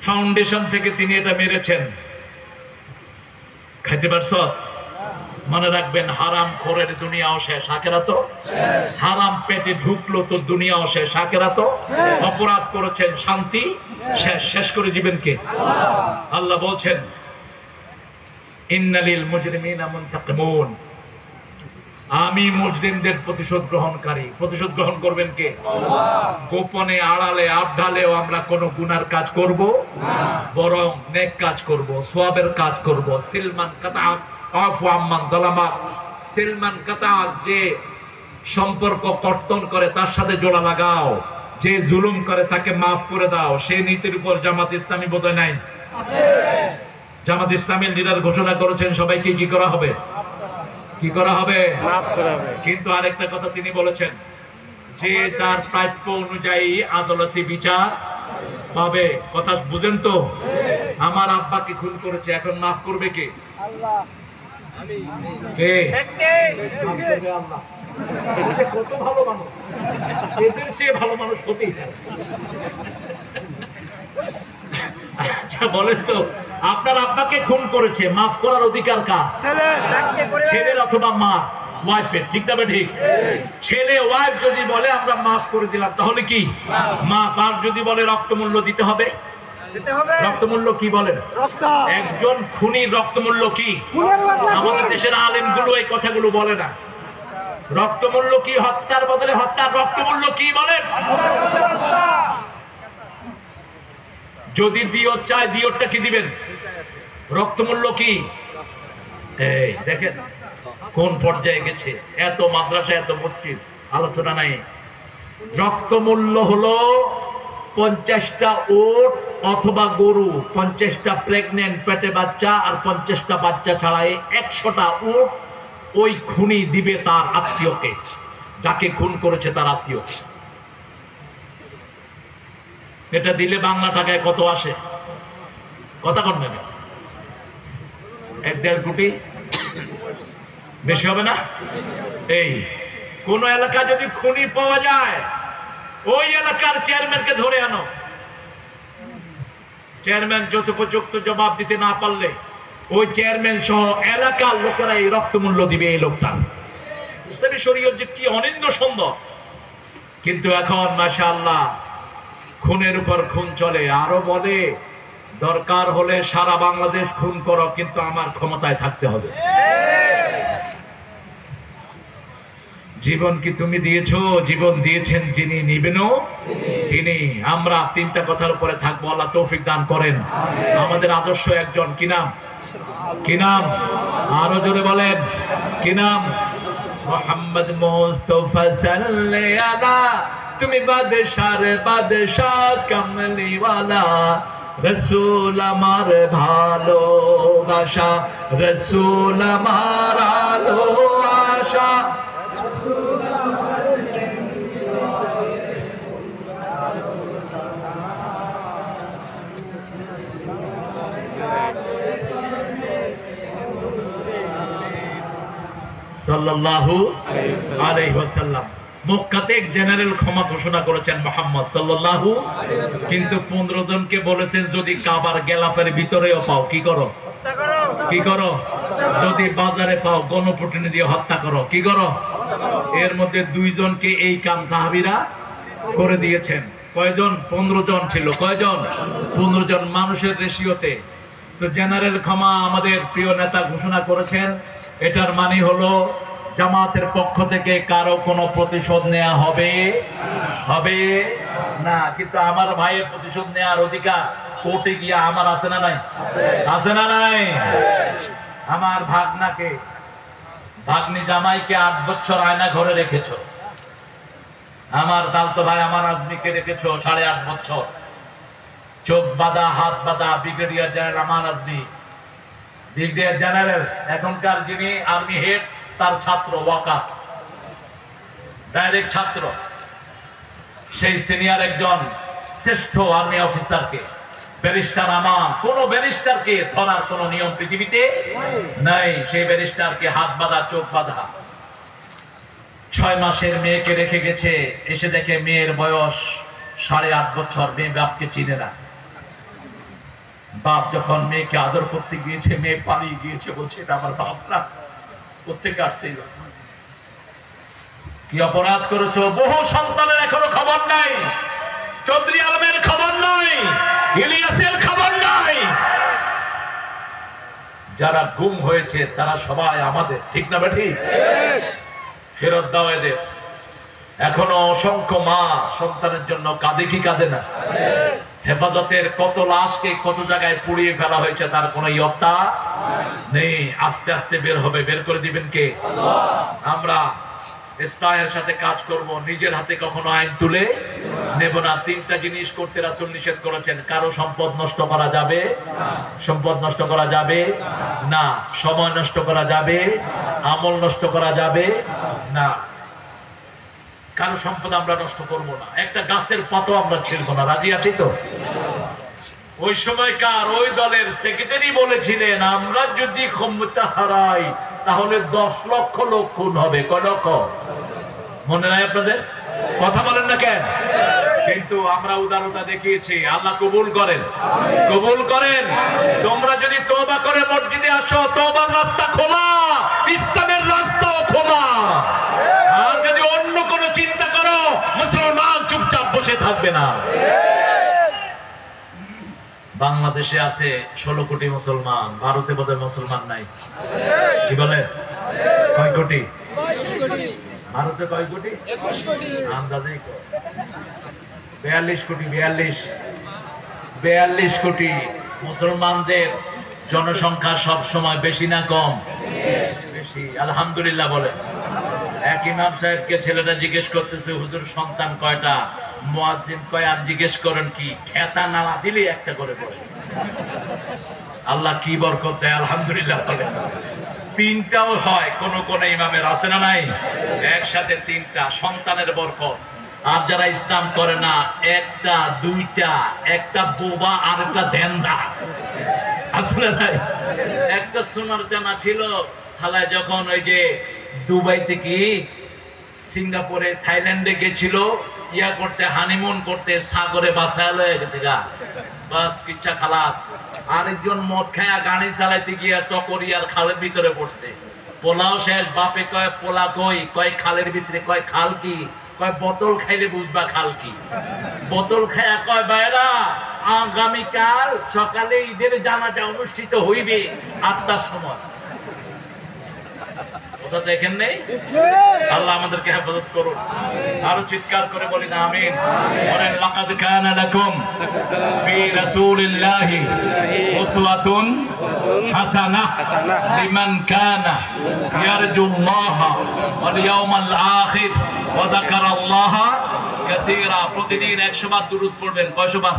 ফাউন্ডেশন থেকে তিনি এটা মেরেছেন। খাইতে পারছ? মনে রাখবেন, হারাম খোরের দুনিয়াও শেষ, আখেরাত হারাম পেটে ঢুকলো তো দুনিয়াও শেষ, আখেরাত অপরাধ করেছেন, শান্তি শেষ। শেষ করে দিবেন কে? আল্লাহ বলছেন ইন্নালিল মুজরিমিনা মুনতাকিমুন, আমি মুজরিমদের প্রতিশোধ গ্রহণকারী। প্রতিশোধ গ্রহণ করবেন কে? গোপনে আড়ালে আবঢালেও আমরা কোনো গুনার কাজ করব না, বরং নেক কাজ করব, সওয়াবের কাজ করব। সিলমান কাতা আফু আম্মান যালামা, সিলমান কাতা, যে সম্পর্ক কর্তন করে তার সাথে জোড়া লাগাও, যে জুলুম করে তাকে মাফ করে দাও। সেই নীতির উপর জামাত ইসলামী বোধহয় নাই আছে। জামাত ইসলামের লিডার ঘোষণা করেছেন সবাইকে কি করা হবে? কি করা হবে? মাফ করা হবে। কিন্তু আরেকটা কথা তিনি বলেছেন, যে যার প্রাপ্য অনুযায়ী আদালতে বিচার পাবে। কথা বুঝেন তো? আমার আব্বাকে খুন করেছে, এখন মাফ করবে কে? আল্লাহ। কে? আল্লাহ। কত ভালো মানুষ, এদের চেয়ে ভালো মানুষ হতেই পারে। আচ্ছা বলেন তো, আপনার আব্বাকে খুন করেছে, মাফ করার অধিকার কার? ছেলের অথবা মা, ওয়াইফের, ঠিক না? ঠিক। ছেলে ওয়াইফ যদি বলে আমরা মাফ করে দিলাম, তাহলে কি মাফ? আর যদি বলে রক্তমূল্য দিতে হবে, রক্তমূল্য কি বলেন? একজন খুনির রক্তমূল্য কি? আমাদের দেশের আলেমগুলো এই কথাগুলো বলে না। রক্তমূল্য কি? হত্যার বদলে হত্যার রক্তমূল্য কি বলেন? যদি দিয়ত চায়, দিয়তটা কি দিবেন? রক্তমূল্য কি? এই দেখেন কোন পর্যায়ে গেছে। এত মাদ্রাসা, এত মসজিদ, আলোচনা নাই। রক্তমূল্য হলো 50টা উট অথবা গরু, 50টা প্রেগনেন্ট পেটে বাচ্চা, আর 50টা বাচ্চা ছাড়াই 100টা উট ওই খুনি দিবে তার আত্মীয়কে, যাকে খুন করেছে তার আত্মীয়। এটা দিলে বাংলা টাকায় কত আসে? কথা কন না, 1-1.5 কোটি, বেশি হবে না? এই কোন এলাকা যদি খুনি পাওয়া যায়, ওই এলাকার চেয়ারম্যানকে ধরে আনো। চেয়ারম্যান যথোপযুক্ত জবাব দিতে না পারলে ওই চেয়ারম্যান সহ এলাকার লোকেরা এই রক্তমূল্য দিবে এই লোকটা। ইসলামী শরীয়ত যে কি অনিন্দ সুন্দর, কিন্তু এখন মাশাআল্লাহ খুনের উপর খুন চলে। আরো বলে দরকার হলে সারা বাংলাদেশ খুন করো, কিন্তু আমার ক্ষমতায় থাকতে হবে। জীবন কি তুমি দিয়েছো? জীবন দিয়েছেন যিনি, নিবেনও তিনি। আমরা 3টা কথার উপরে থাকবো, আল্লাহ তৌফিক দান করেন। আমাদের আদর্শ একজন, কি নাম? কি নাম? আরো জোরে বলেন, কি নাম? মুহাম্মদ মুস্তাফা সাল্লাল্লাহু আলা, তুমি বাদশার বাদশাহ কামলিওয়ালা, রসুল আমার ভালোবাসা, রসুল আমার আলো আশা। সাল্লাল্লাহু আলাইহি ওয়াসাল্লাম। মক্কাতে এক জেনারেল ক্ষমা ঘোষণা করেছেন মুহাম্মদ সাল্লাল্লাহু, কিন্তু 15 জনকে বলেছেন যদি কাবার গেলাপের ভিতরেও পাও কি করো? কি করো? যদি বাজারে পাও গণপ্রতিনিধি দিয়ে হত্যা করো। কি করো? এর মধ্যে 2 জনকে এই কাম সাহাবীরা করে দিয়েছেন। কয়জন? 15 জন ছিল। কয়জন? 15 জন মানুষের রেশিওতে। তো জেনারেল ক্ষমা আমাদের প্রিয় নেতা ঘোষণা করেছেন। এটার মানে হলো জামাতের পক্ষ থেকে কারো কোনো প্রতিশোধ নেওয়া হবে হবে না। কিন্তু আমার ভাইয়ের প্রতিশোধ নেওয়ার অধিকার কোর্টে গিয়া আমার আছে না নাই? আছে না নাই? আমার ভাগনাকে, ভাগ্নি জামাইকে 8 বছর আয়না ঘরে রেখেছো। আমার দালতো ভাই আমার আজমিকে রেখেছো 8.5 বছর। চোখ বাঁধা, হাত বাঁধা ব্রিগেডিয়ার জেনারেল আমার আজমি, ব্রিগেডিয়ার জেনারেল এখনকার যিনি আর্মি হেড, তার ছাত্র ওয়াকার, ডাইরেক্ট ছাত্র। সেই সিনিয়র একজন শ্রেষ্ঠ আর্মি অফিসারকে, ব্যারিস্টার আমান। কোন ব্যারিস্টারকে ধরার কোন নিয়ম পৃথিবীতে নাই। সেই ব্যারিস্টারকে হাত বাঁধা, চোখ বাঁধা। 6 মাসের মেয়েকে রেখে গেছে, এসে দেখে মেয়ের বয়স 8.5 বছর, মেয়ে বাপকে চিনে না। বাপ যখন মেয়েকে আদর করতে গিয়েছে, মেয়ে পালিয়ে গিয়েছে, বলছে এটা আমার বাপ না, কোথেকে আসছে? কি অপরাধ করেছো? বহু সন্তানের এখনো খবর নাই, চৌধুরী আলমের খবর নাই, ইলিয়াসের খবর নাই। যারা গুম হয়েছে তারা সবাই আমাদের, ঠিক না বেঠিক? ফেরত দাও এদের। এখনো অসংখ্য মা সন্তানের জন্য কাঁদে কি কাঁদে না? হেফাজতের কত লাশকে কত জায়গায় পুড়িয়ে ফেলা হয়েছে, তার কোনো ইয়ত্তা নেই। আস্তে আস্তে বের হবে। বের করে দিবেন কে? আমরা ইসলামের সাথে কাজ করব, নিজের হাতে কখনো আইন তুলে নেব না। 3টা জিনিস করতে রাসূল নিষেধ করেছেন। কারো সম্পদ নষ্ট করা যাবে, সম্পদ নষ্ট করা যাবে না, সময় নষ্ট করা যাবে, আমল নষ্ট করা যাবে না। কারো সম্পদ আমরা নষ্ট করব না, একটা গাছের পাতাও আমরা ছিঁড়ব না। রাজি আছি তো? ওই সময়কার ওই দলের সেক্রেটারি বলেছিলেন, আমরা যদি ক্ষমতা হারাই তাহলে 10 লক্ষ লোক খুন হবে। কয় লক্ষ? মনে নাই আপনাদের? কথা বলেন না কেন? কিন্তু আমরা উদারতা দেখিয়েছি। আল্লাহ কবুল করেন, কবুল করেন। তোমরা যদি তওবা করে মসজিদে আসো, তওবার রাস্তা খোলা, ইসলামের রাস্তাও খোলা। আর যদি অন্য কোনো চিন্তা করো, মুসলমান চুপচাপ বসে থাকবে না। বাংলাদেশে আছে 16 কোটি মুসলমান, ভারতে বোধহয় মুসলমান নাই। কি বলে? কয় কোটি? ভারতে কয় কোটি? 21 কোটি। আন্দাজে 42 কোটি। 42 কোটি মুসলমানদের জনসংখ্যা সব সময় বেশি না কম? বেশি। আলহামদুলিল্লাহ বলে। এক ইমাম সাহেবকে ছেলেটা জিজ্ঞেস করতেছে, হুজুর সন্তান কয়টা? মুয়াজ্জিন কয়, আর জিজ্ঞেস করেন কি? খেতা না দিলে একটা করে পড়ে। আল্লাহ কি বরকত দেয়। আলহামদুলিল্লাহ বলে। 3টাও হয় কোন কোন ইমামের, আছে না নাই? একসাথে 3টা সন্তানের বরকত। আর যারা ইসলাম করে না, 1টা 2টা, একটা বোবা আর একটা ধ্যানদা, আসলে নাই? একটা সোনার জানা ছিল খালায়, যখন ওই যে দুবাই থেকে সিঙ্গাপুরে থাইল্যান্ডে গেছিল ইয়া করতে, হানিমুন করতে, সাগরে বাসায় লয়ে গেছে গা, বাস কিচ্ছা খালাস। আরেকজন মদ খায়া গাড়ি চালাইতে গিয়া চকরিয়ার খালের ভিতরে পড়ছে। পোলাও শেষ। বাপে কয় পোলা কই? কয় খালের ভিতরে। কয় খাল কি? কয় বোতল খাইলে বুঝবা খাল কি। বোতল খায়া কয়, বাইরা আগামীকাল সকালে ঈদের জানাজা অনুষ্ঠিত হইবে 8টার সময়। কথা দেখেন নেই? আল্লাহ আমাদেরকে হেফাজত করুন। আরো চিৎকার করে বলি না আমিন? বলেন, লাকাদ কানা লাকুম ফি রাসূলিল্লাহি উসওয়াতুন হাসানাহ লিমান কানা ইয়ারজুল্লাহা ওয়াল ইয়াউমাল আখির ওয়া যাকারাল্লাহা কাসীরা। প্রতিদিন 100 বার দুরূদ পড়বেন। কয়শো বার?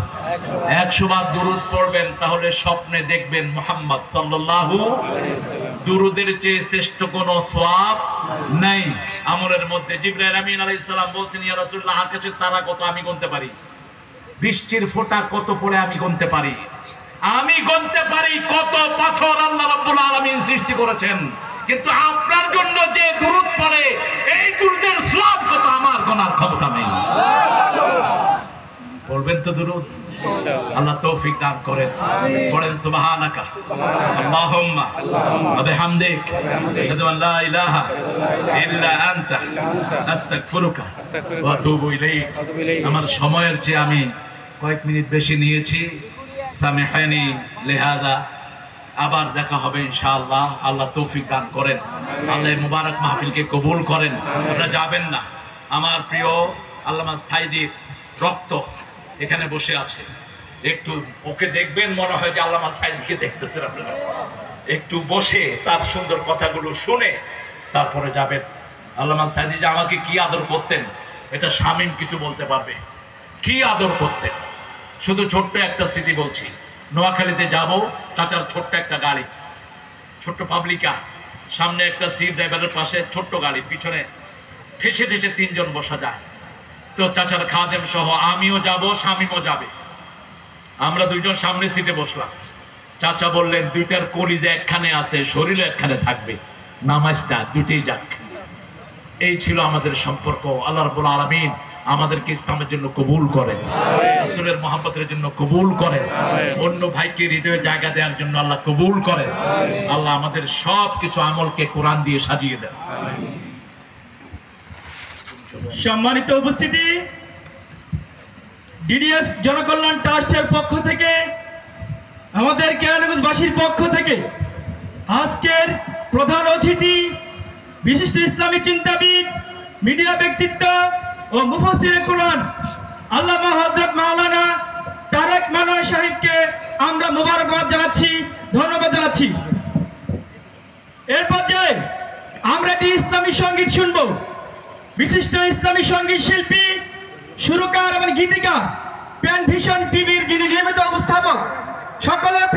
100 বার দুরূদ পড়বেন, তাহলে স্বপ্নে দেখবেন মুহাম্মদ সাল্লাল্লাহু আলাইহি ওয়াসাল্লাম। দুরূদের চেয়ে শ্রেষ্ঠ কোনো সওয়াব নাই আমলের মধ্যে। জিবরাইল আমিন আলাইহিস সালাম বলছেন, ইয়া রাসূলুল্লাহ, আকাশের তারা কত আমি গুনতে পারি, বৃষ্টির ফোঁটা কত পড়ে আমি গুনতে পারি, আমি গুনতে পারি কত পাথর আল্লাহ রাব্বুল আলামিন সৃষ্টি করেছেন, কিন্তু আপনার জন্য যে দুরূদ পড়ে, এই দুরূদের সওয়াব কত আমার গোনার ক্ষমতা নেই। পড়বেন তো দুরূদ? আল্লাহ তৌফিক দান করেন। পড়েন সুবহানাকা আল্লাহুম্মা ওয়া বিহামদিক আশহাদু আল লা ইলাহা ইল্লা আনতা আস্তাগফিরুকা ওয়া আতুবু ইলাইক। আমার সময়ের চেয়ে আমি কয়েক মিনিট বেশি নিয়েছি, সামিহানি লিহাযা। আবার দেখা হবে ইনশাআল্লাহ। আল্লাহ তৌফিক দান করেন। আল্লাহ মুবারক মাহফিলকে কবুল করেন। আপনারা যাবেন না। আমার প্রিয় আল্লামা সাইদির রক্ত এখানে বসে আছে, একটু ওকে দেখবেন, মনে হয় যে আল্লামা সাইদিকে দেখতেছেন আপনারা। একটু বসে তার সুন্দর কথাগুলো শুনে তারপরে যাবেন। আল্লামা সাইদি যে আমাকে কি আদর করতেন, এটা শামীম কিছু বলতে পারবে। কি আদর করতেন, শুধু ছোট্ট একটা স্মৃতি বলছি। নোয়াখালীতে যাব, চাচার ছোট্ট একটা গাড়ি, ছোট্ট পাবলিকা, সামনে একটা সিট, ড্রাইভারের পাশে ছোট্ট গাড়ি, পিছনে ঠেসে ঠেসে 3 জন বসা যায়। তো চাচার খাদেম সহ আমিও যাব, শামীমও যাবে। আমরা দুইজন সামনে সিটে বসলাম। চাচা বললেন দুইটার কলিজা একখানে আছে, শরীরে একখানে থাকবে, নামাজটা দুটেই যাক। এই ছিল আমাদের সম্পর্ক। আল্লাহ রাব্বুল আলামিন আমাদেরকে ইসলামের জন্য কবুল করেন, রাসূলের মহব্বতের জন্য কবুল করেন, অন্য ভাইকে হৃদয়ে জায়গা দেওয়ার জন্য আল্লাহ কবুল করেন। আল্লাহ আমাদের সব কিছু আমলকে কোরআন দিয়ে সাজিয়ে দেন। সম্মানিত উপস্থিতি, ডিডিএস জনকল্যাণ ট্রাস্টের পক্ষ থেকে, আমাদের কেরানীগঞ্জবাসীর পক্ষ থেকে আজকের প্রধান অতিথি বিশিষ্ট ইসলামী চিন্তাবিদ, মিডিয়া ব্যক্তিত্ব ও মুফাসসিরে কোরআন আল্লামা হযরত মাওলানা তারেক মানোয়ার সাহেবকে আমরা মোবারকবাদ জানাচ্ছি, ধন্যবাদ জানাচ্ছি। এর পর্যায়ে আমরা একটি ইসলামী সঙ্গীত শুনবো। বিশিষ্ট ইসলামী সঙ্গীত শিল্পী, সুরকার এবং গীতিকার প্যান ভিশন টিভির যিনি নিয়মিত উপস্থাপক, সকলের